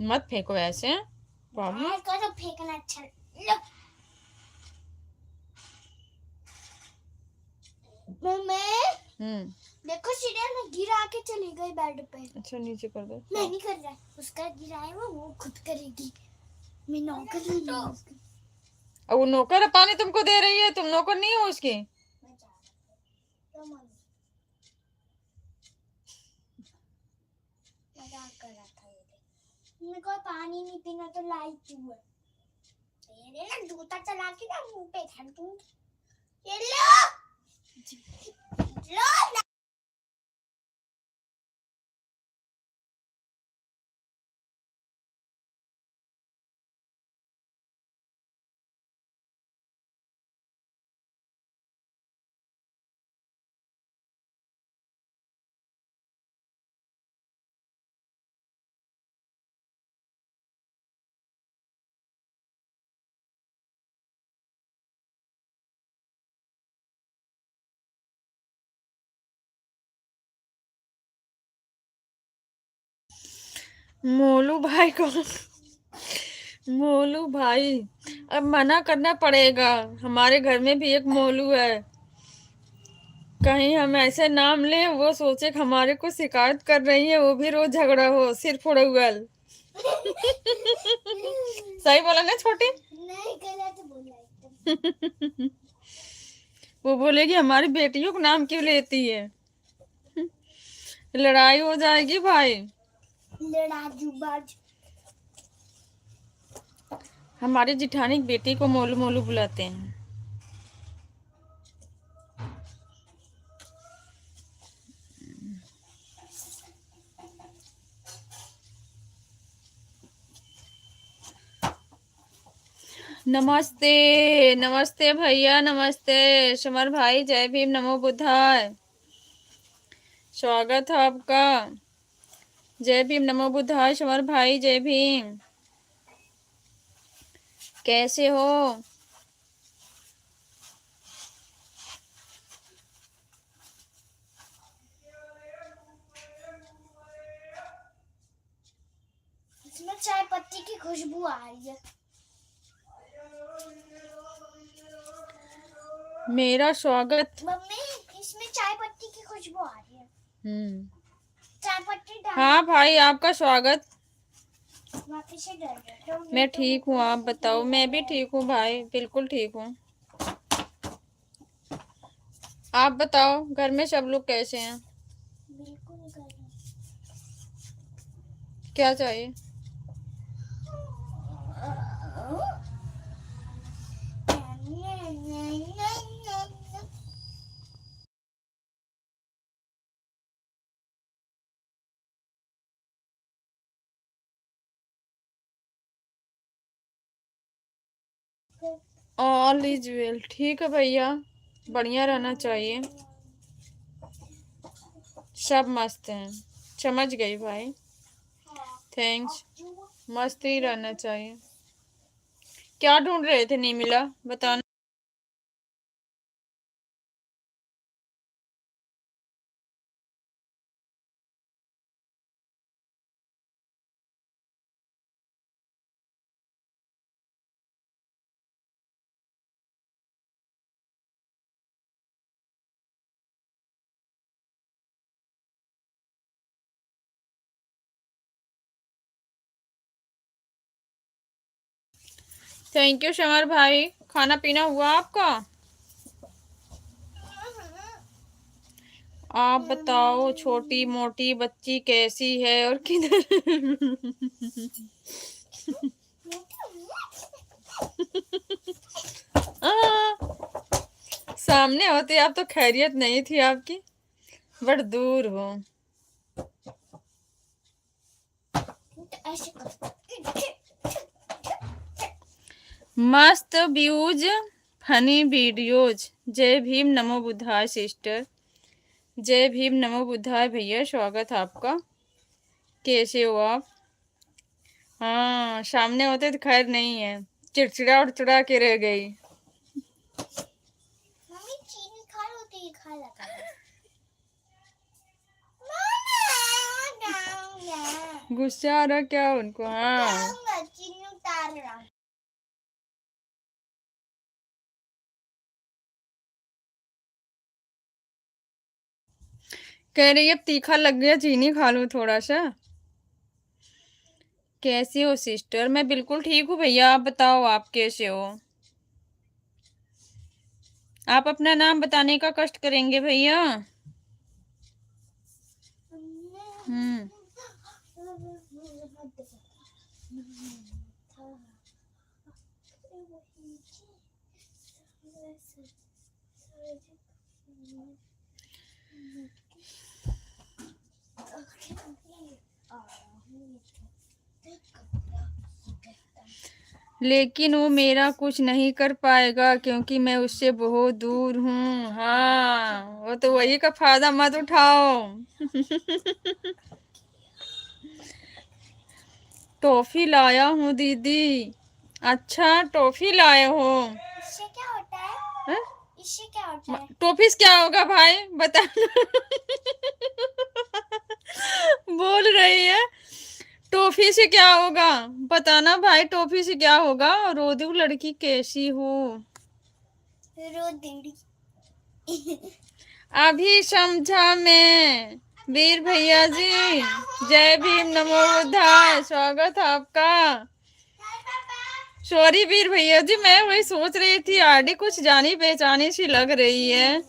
मत फेंको ऐसे बाबू। तो फेंकना अच्छा। लो मैं देखो सीढ़ियाँ में गिरा के चली गई बेड पे। अच्छा नीचे कर दो। मैं नहीं कर रहा, उसका गिरा है वो खुद करेगी। मैं नौकर नहीं हूँ उसकी। अब वो नौकर है, पानी तुमको दे रही है, तुम नौकर नहीं हो उसकी। मजाक कर रहा था ये। मेरे को पानी नहीं पीना तो लाई क्यों है? तेरे ना जूता चला के ना मुंह पे धर दूंगी। ये लो लो। मोलू भाई को मोलू भाई, अब मना करना पड़ेगा। हमारे घर में भी एक मोलू है, कहीं हम ऐसे नाम लें वो सोचे कि हमारे को शिकायत कर रही है, वो भी रोज झगड़ा हो सिर फोड़े उगल। सही बोला ना छोटी? नहीं गलत बोला। वो बोलेगी हमारी बेटियों को नाम क्यों लेती है। लड़ाई हो जाएगी भाई। लड़ाजूबाज। हमारी जिठानी की बेटी को मोलू मोलू बुलाते हैं। नमस्ते नमस्ते भैया, नमस्ते समर भाई, जय भीम, नमो बुद्धाय, स्वागत है आपका। जय भीम, नमो बुद्धाय समर भाई, जय भीम। कैसे हो? इसमें चाय पत्ती की खुशबू आ रही है। मेरा स्वागत। मम्मी इसमें चाय पत्ती की खुशबू आ रही है। चाय पत्ती डाल। हाँ भाई आपका स्वागत। वापस से डाल दो। मैं ठीक हूँ, आप बताओ? मैं भी ठीक हूँ भाई, बिल्कुल ठीक हूँ। आप बताओ घर में सब लोग कैसे हैं? बिल्कुल कर रहे। क्या चाहिए? All is well. ठीक है भैया, बढ़िया रहना चाहिए, सब मस्त हैं। समझ गई भाई, थैंक्स। मस्त ही रहना चाहिए। क्या ढूंढ रहे थे, नहीं मिला? बताना। थैंक यू समर भाई। खाना पीना हुआ आपका? आप बताओ छोटी मोटी बच्ची कैसी है और किधर? सामने होते आप तो खैरियत नहीं थी आपकी, बट दूर हो। मस्त व्यूज, फनी वीडियोज। जय भीम, नमो बुद्धाय सिस्टर। जय भीम, नमो बुद्धाय भैया, स्वागत है आपका। कैसे हो आप? हाँ सामने होते तो खैर नहीं है, चिड़चिड़ा उड़चिड़ा के रह गई। मम्मी चीनी खा लो तो ये खा लगा। गुस्सा आ रहा क्या उनको? हाँ चीनी उतार रहा। कह रही है अब तीखा लग गया, चीनी खा लूं थोड़ा सा। कैसी हो सिस्टर? मैं बिल्कुल ठीक हूँ भैया, आप बताओ आप कैसे हो? आप अपना नाम बताने का कष्ट करेंगे भैया? हम्म। लेकिन वो मेरा कुछ नहीं कर पाएगा क्योंकि मैं उससे बहुत दूर हूँ। हाँ, वो तो वही का फायदा मत उठाओ। टॉफी लाया हूँ दीदी। अच्छा, टॉफी लाए हो? इससे क्या होता है? हैं? इससे क्या होता है? टॉफी से क्या होगा भाई, बता। बोल रही है टॉफी से क्या होगा, बताना भाई, टॉफी से क्या होगा? रोदू लड़की कैसी हो? रोदी। अभी समझा मैं। वीर भैया जी, जय भीम, नमो बुद्धाय, स्वागत है आपका। सॉरी वीर भैया जी, मैं वही सोच रही थी आरडी कुछ जानी पहचानी सी लग रही है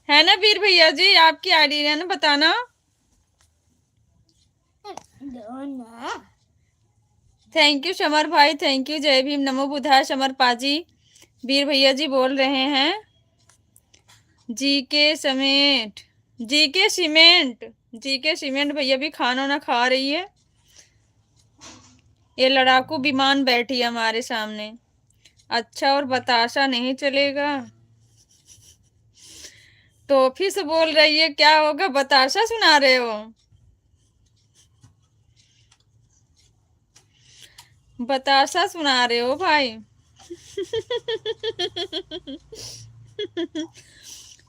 ना वीर भैया जी? आपकी आईडी है ना, बताना। थैंक यू समर भाई, थैंक यू। जय भीम, नमो बुद्धाय समर पाजी। वीर भैया जी बोल रहे हैं जीके समेत, जीके सीमेंट, जीके सीमेंट भैया भी खाना ना खा रही है। ये लड़ाकू विमान बैठी है हमारे सामने। अच्छा, और बताशा नहीं चलेगा? टॉफी से बोल रही है, क्या होगा? बताशा सुना रहे हो? बताशा सुना रहे हो भाई?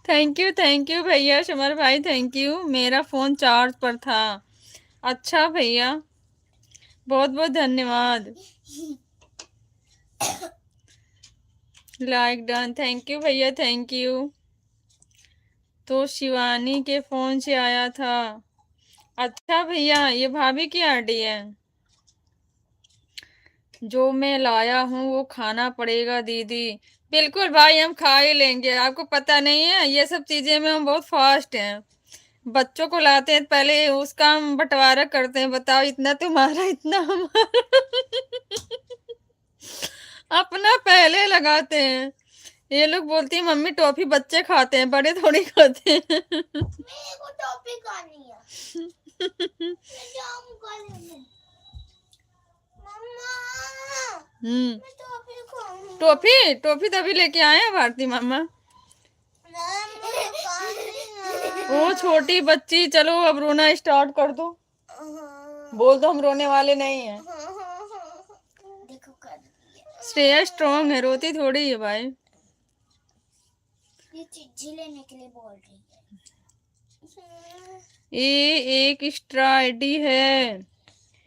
थैंक यू भैया समर भाई, थैंक यू। मेरा फोन चार्ज पर था। अच्छा भैया, बहुत बहुत धन्यवाद। लाइक डन, थैंक यू भैया, थैंक यू। तो शिवानी के फोन से आया था। अच्छा भैया, ये भाभी की आईडी है। जो मैं लाया हूँ वो खाना पड़ेगा दीदी। बिल्कुल भाई, हम खा ही लेंगे। आपको पता नहीं है, ये सब चीजें में हम बहुत फास्ट हैं। बच्चों को लाते हैं पहले उसका हम बंटवारा करते हैं, बताओ इतना तुम्हारा इतना हमारा। अपना पहले लगाते हैं। ये लोग बोलती है मम्मी टॉफी बच्चे खाते हैं, बड़े थोड़ी खाते हैं। मेरे को टॉफी खानी है। मैं जाऊंगा लेने। मम्मा, मैं टॉफी खाऊंगा। टॉफी टॉफी तभी लेके आए हैं भारती मामा। वो छोटी बच्ची, चलो अब रोना स्टार्ट कर दो। बोल दो हम रोने वाले नहीं हैं। देखो कर दिया। श्रेया स्ट्रॉन्ग है, रोती थोड़ी है भाई। ये चिज्जी लेने के लिए बोल रही है। ये एक एक्स्ट्रा आईडी है।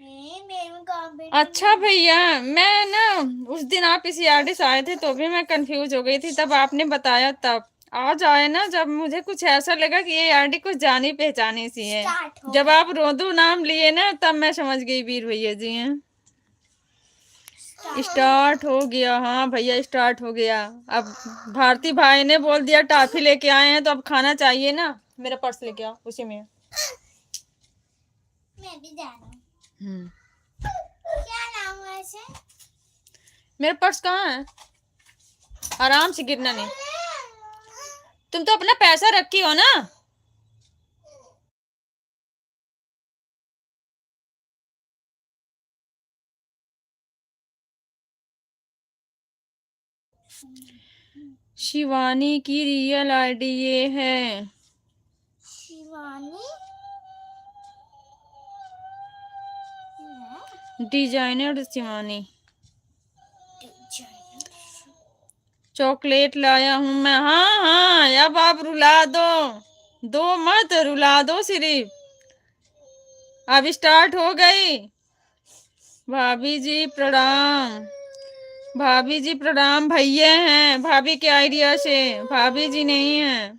मेरे काम पे अच्छा भैया, मैं ना उस दिन आप इसी आईडी से आए थे तो भी मैं कंफ्यूज हो गई थी, तब आपने बताया। तब आज आए ना, जब मुझे कुछ ऐसा लगा कि ये आईडी कुछ जानी पहचानी सी है। जब आप रोदू नाम लिए ना, तब मैं समझ गई वीर भैया जी हैं। स्टार्ट हो गया। हाँ भैया, स्टार्ट हो गया। अब भारती भाई ने बोल दिया टॉफी लेके आए हैं तो अब खाना चाहिए ना। मेरा पर्स लेके आओ, उसी में। मैं भी जा रहा हूँ। क्या नाम है ऐसे? मेरा पर्स कहाँ है? आराम से, गिरना नहीं। तुम तो अपना पैसा रखी हो ना। शिवानी की रियल आईडी ये है। शिवानी डिजाइनर शिवानी। चॉकलेट लाया हूँ मैं। हाँ हाँ, अब आप रुला दो मत, रुला दो सिर्फ। अब स्टार्ट हो गई। भाभी जी प्रणाम। भाभी जी प्रणाम। भैया हैं भाभी के आइडिया से, भाभी जी नहीं है।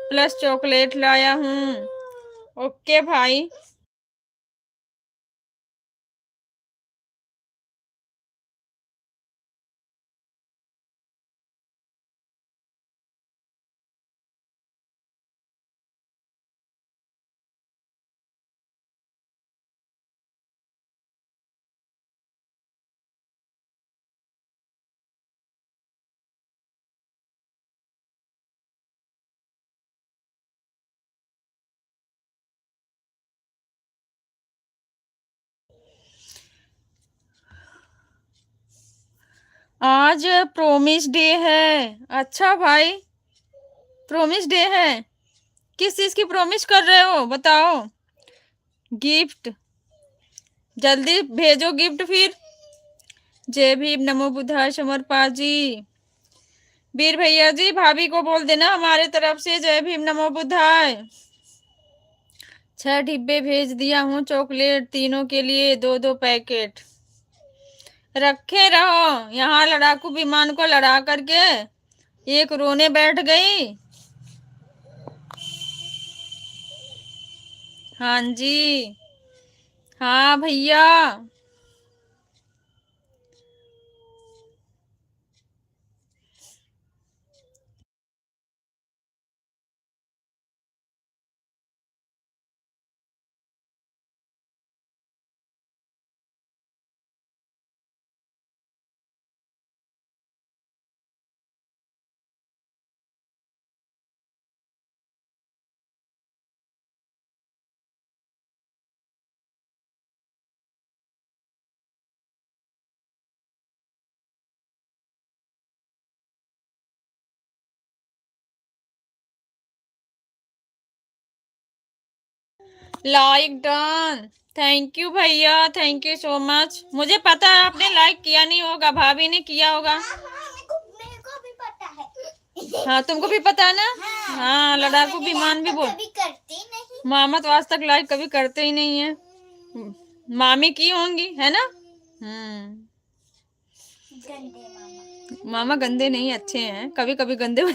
प्लस चॉकलेट लाया हूँ। ओके भाई। आज प्रोमिस डे है। अच्छा भाई, प्रोमिस डे है। किस चीज की प्रॉमिस कर रहे हो बताओ। गिफ्ट जल्दी भेजो गिफ्ट फिर। जय भीम, नमो बुद्धाय, समर्पा जी। वीर भैया जी, भाभी को बोल देना हमारे तरफ से जय भीम, नमो बुद्धाय। 6 डिब्बे भेज दिया हूँ चॉकलेट, तीनों के लिए 2-2 पैकेट। रखे रहो। यहाँ लड़ाकू विमान को लड़ा करके एक रोने बैठ गई। हाँ जी। हाँ भैया। Like done. थैंक यू भैया, थैंक यू सो मच। मुझे पता है आपने लाइक किया नहीं होगा, भाभी ने किया होगा। मेरे को भी पता है। हाँ, तुमको भी पता है ना। हाँ, लड़ाकू मैंने विमान भी लाइक तो बोल। कभी करती नहीं। मामा तो आज तक लाइक कभी करते ही नहीं है। मामी की होंगी, है ना। गंदे मामा। मामा गंदे नहीं, अच्छे हैं, कभी कभी गंदे बन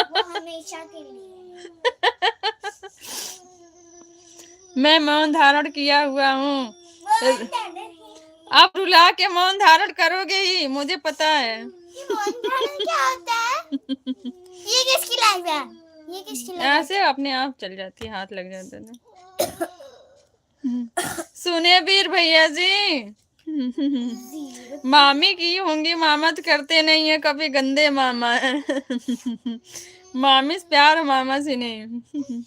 वो हमेशा के लिए मैं मौन धारण किया हुआ हूँ। है। आप रुला के मौन धारण करोगे ही, मुझे पता है। ये मौन धारण क्या होता है? ये किसकी लाइफ है? ये किसकी लाइफ है? ऐसे अपने आप चल जाती है, हाथ लग जाता है ना। सुने वीर भैया जी, मामी की होंगी, मामा तो करते नहीं है कभी, गंदे मामा है। मामी से प्यार, मामा से नहीं।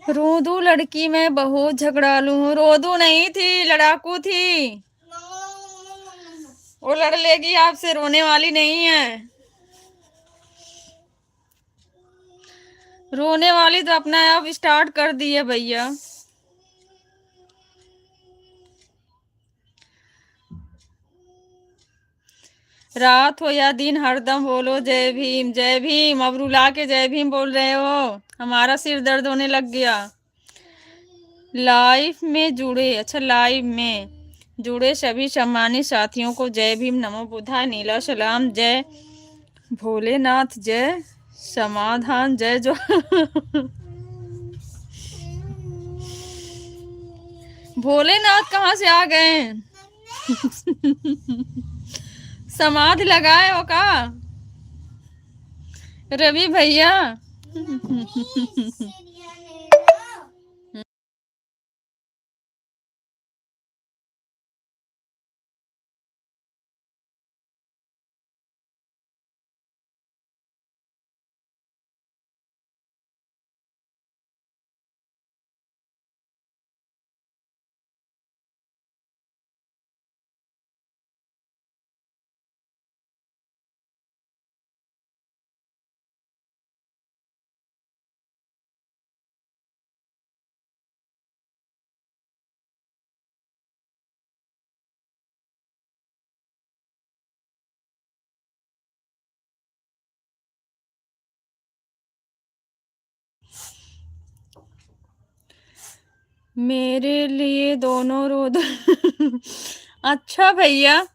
रोदू लड़की मैं बहुत झगड़ालू हूँ। रोदू नहीं थी, लड़ाकू थी। वो लड़ लेगी आपसे, रोने वाली नहीं है। रोने वाली तो अपना आप स्टार्ट कर दी है भैया। रात हो या दिन हरदम बोलो जय भीम जय भीम। अब रुला के जय भीम बोल रहे हो, हमारा सिर दर्द होने लग गया। लाइफ में जुड़े, अच्छा, लाइव में जुड़े सभी सम्मानित साथियों को जय भीम, नमो बुद्धाय, नीला सलाम, जय भोलेनाथ, जय समाधान, जय जो। भोलेनाथ कहाँ से आ गए? समाधि लगाए हो का रवि भैया? मेरे लिए दोनों रोद अच्छा भैया,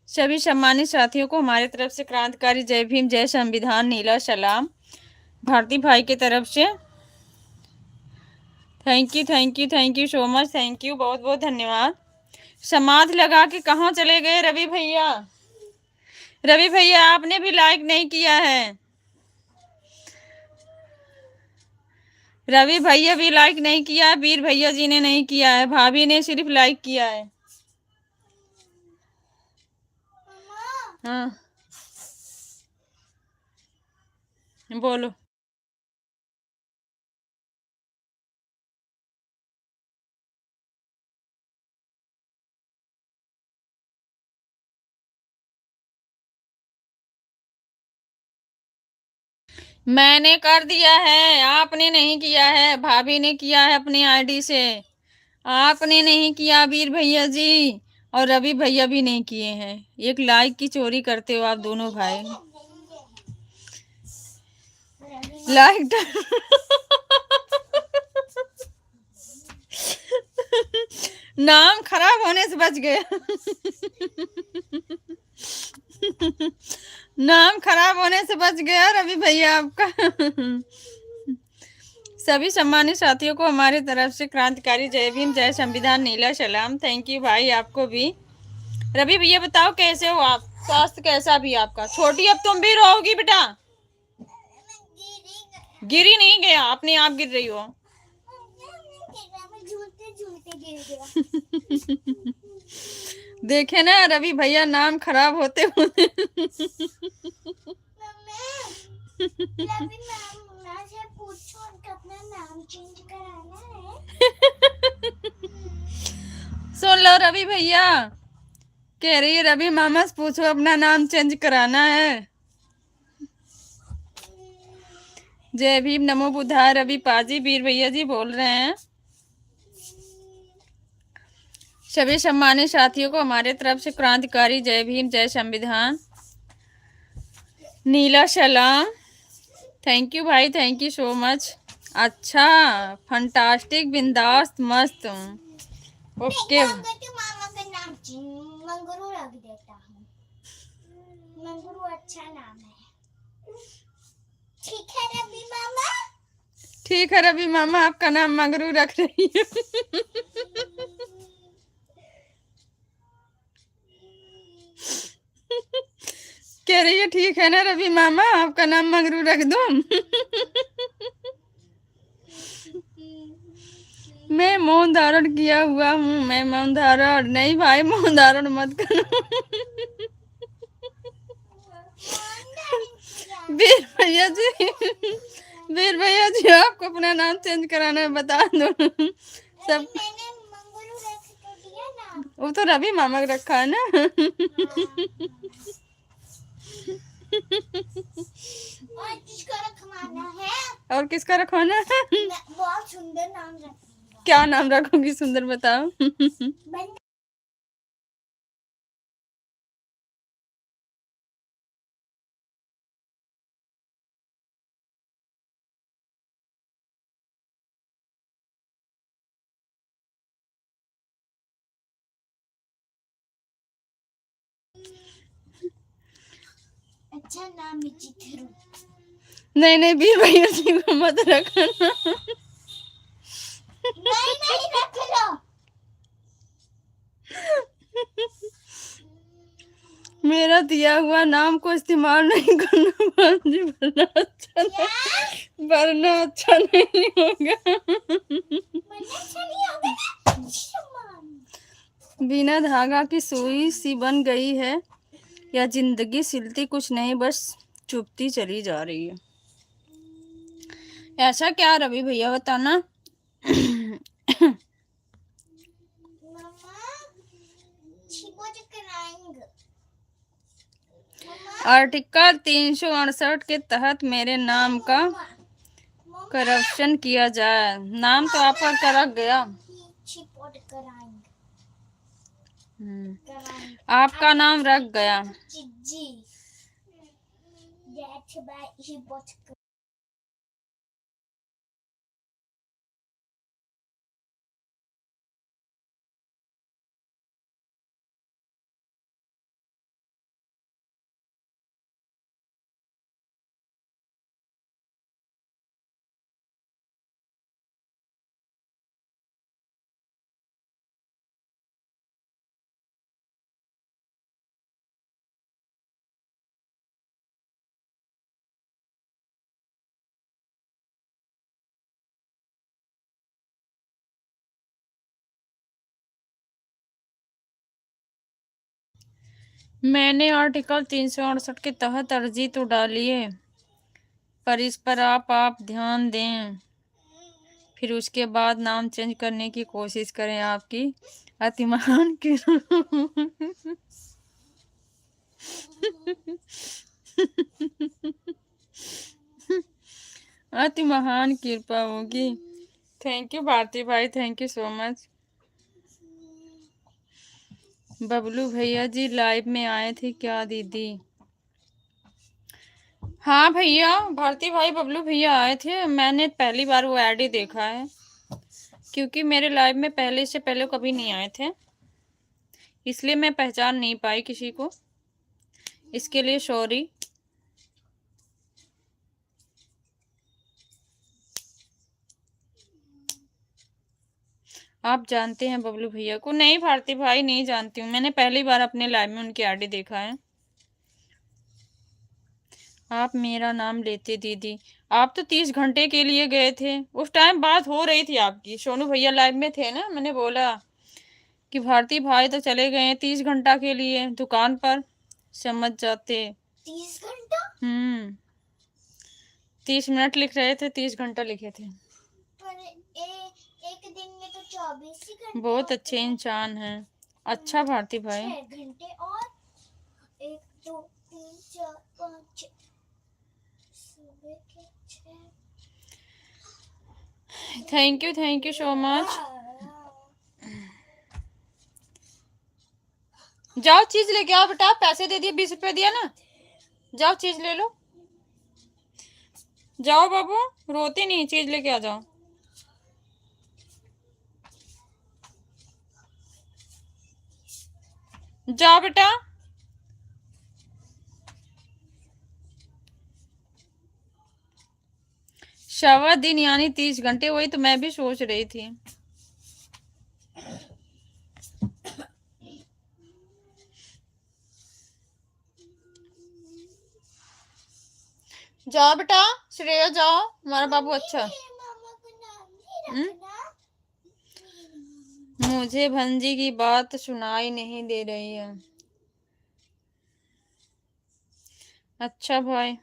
सभी सम्मानित साथियों को हमारी तरफ से क्रांतिकारी जय भीम, जय संविधान, नीला सलाम। भारती भाई की तरफ से thank you so much, thank you, बहुत बहुत धन्यवाद। समाध लगा के कहाँ चले गए रवि भैया? रवि भैया आपने भी लाइक नहीं किया है। रवि भैया भी लाइक नहीं किया है, वीर भैया जी ने नहीं किया है, भाभी ने सिर्फ लाइक किया है। हाँ बोलो। मैंने कर दिया है, आपने नहीं किया है, भाभी ने किया है अपनी आईडी से, आपने नहीं किया वीर भैया जी, और रवि भैया भी नहीं किए हैं। एक लाइक की चोरी करते हो आप दोनों भाई। लाइक नाम खराब होने से बच गया। नाम खराब होने से बच गया रवि भैया आपका। सभी सम्मानित साथियों को हमारी तरफ से क्रांतिकारी जय भीम, जय संविधान, नीला सलाम। थैंक यू भाई, आपको भी। रवि भैया बताओ कैसे हो आप? स्वास्थ्य कैसा भी आपका? छोटी अब तुम भी रहोगी बेटा। गिरी नहीं गया, अपने आप गिर रही हो। झूलते झूलते गिर गया। देखे ना रवि भैया, नाम खराब होते होते। पूछो अपना नाम चेंज कराना है। सुन लो रवि भैया, कह रही है रवि मामा से पूछो अपना नाम चेंज कराना है। जय भीम, नमो बुद्धाय। रवि पाजी, वीर भैया जी बोल रहे हैं। सभी सम्मानित साथियों को हमारे तरफ से क्रांतिकारी जय भीम, जय संविधान, नीला सलाम। थैंक यू भाई, थैंक यू सो मच। अच्छा, फंटास्टिक, बिंदास, मस्त। ओके, मामा का नाम मंगरू रख देता हूँ। मंगरू अच्छा नाम है। ठीक है रवि मामा। ठीक है रवि मामा, आपका नाम मंगरू रख रही है। कह रही है ठीक है ना रवि मामा, आपका नाम मंगरू रख दूं। मैं मौन धारण किया हुआ हूँ, मैं मौन धारण नहीं भाई, मौन धारण मत करो। वीर भैया जी, वीर भैया जी आपको अपना नाम चेंज कराना है, बता दो सब। मैंने मंगरू रख तो दिया ना। वो तो रवि मामा का रखा है ना। और किसका रखवाना है? और किसका रखवाना है? बहुत सुंदर नाम रखूंगा। क्या नाम रखोगी, सुंदर बताओ। अच्छा नाम है चिथरू। नहीं नहीं, वीर भैया जी को मत रखना। नहीं नहीं रख लो। मेरा दिया हुआ नाम को इस्तेमाल नहीं करना भांजी, वरना अच्छा नहीं, वरना अच्छा नहीं होगा। अच्छा नहीं होगा ना। बिना धागा की सुई सी बन गई है या जिंदगी, सिलती कुछ नहीं, बस चुपती चली जा रही है। ऐसा क्या रवि भैया बताना। आर्टिकल 368 के तहत मेरे नाम का करप्शन किया जाए। नाम तो आपका कर गया। आपका नाम रख गया। मैंने आर्टिकल 368 के तहत अर्जी तो डाली है, पर इस पर आप ध्यान दें, फिर उसके बाद नाम चेंज करने की कोशिश करें। आपकी अति महान की अति महान कृपा होगी। थैंक यू भारती भाई, thank you so much. Bablu भैया जी लाइव में आए थे क्या दीदी? हाँ भैया, भारती भाई बबलू भैया आए थे। मैंने पहली बार वो ऐड ही देखा है, क्योंकि मेरे लाइव में पहले से पहले कभी नहीं आए थे, इसलिए मैं पहचान नहीं पाई किसी को, इसके लिए सॉरी। आप जानते हैं बबलू भैया को? नहीं भारती भाई, नहीं जानती हूँ, मैंने पहली बार अपने लाइव में उनकी आईडी देखा है। आप मेरा नाम लेते दीदी? आप तो 30 घंटे के लिए गए थे, उस टाइम बात हो रही थी आपकी, सोनू भैया लाइव में थे ना, मैंने बोला कि भारती भाई तो चले गए हैं 30 घंटा के लिए दुकान पर, समझ जाते। 30 घंटा? 30 मिनट लिख रहे थे, 30 घंटा लिखे थे। पर एक दिन में तो 24 ही घंटे बहुत होते अच्छे हैं। इंसान हैं। अच्छा भारती भाई, 6 घंटे और 1 2 3 4 5 सुबह के 6। Thank you so much. जाओ चीज लेके आओ बेटा, पैसे दे दिए, 20 रुपए दिया ना, जाओ चीज ले लो, जाओ बाबू, रोते नहीं, चीज लेके आ जाओ। जाओ बेटा। सवा दिन यानी 30 घंटे, वही तो मैं भी सोच रही थी। जाओ बेटा, श्रेया जाओ, हमारा बाबू अच्छा। मामा को नाम नहीं रखना। मुझे भंजी की बात सुनाई नहीं दे रही है। अच्छा भाई,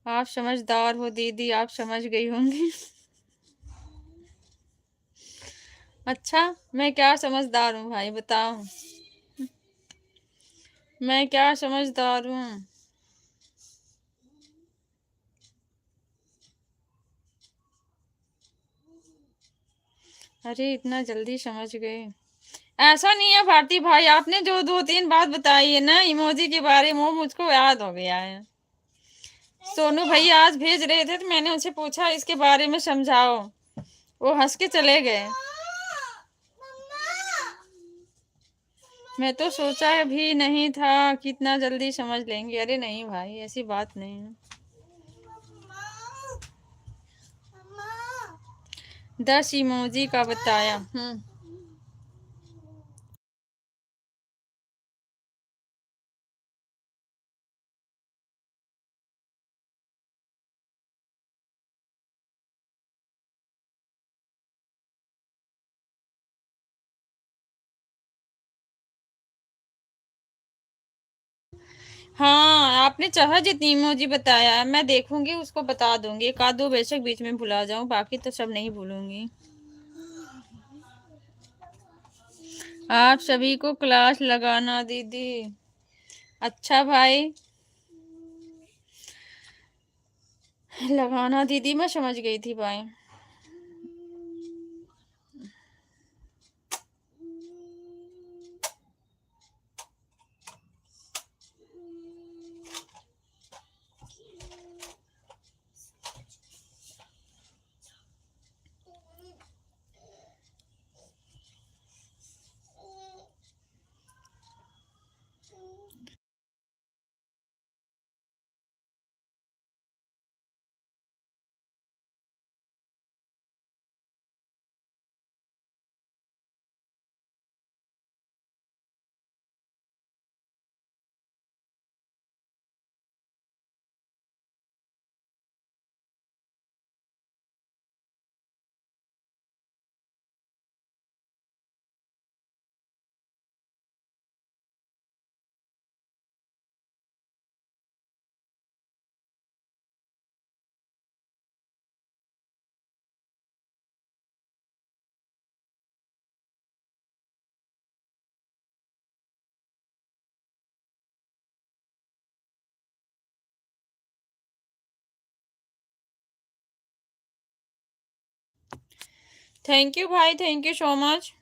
आप समझदार हो दीदी, आप समझ गई होंगी। अच्छा, मैं क्या समझदार हूँ भाई, बताओ, मैं क्या समझदार हूँ? अरे इतना जल्दी समझ गए? ऐसा नहीं है भारती भाई, आपने जो 2-3 बात बताई है ना इमोजी के बारे में, वो मुझको याद हो गया है। सोनू भैया आज भेज रहे थे तो मैंने उनसे पूछा इसके बारे में समझाओ, वो हंस के चले गए। मैं तो सोचा भी नहीं था कितना जल्दी समझ लेंगे। अरे नहीं भाई, ऐसी बात नहीं है। 10 इमोजी का बताया। हाँ, आपने चाहा जितनी इमोजी बताया है, मैं देखूंगी, उसको बता दूंगी। एक आध दो बेशक बीच में भुला जाऊं, बाकी तो सब नहीं भूलूंगी। आप सभी को क्लास लगाना दीदी। अच्छा भाई, लगाना दीदी, मैं समझ गई थी भाई। थैंक यू भाई, थैंक यू सो मच।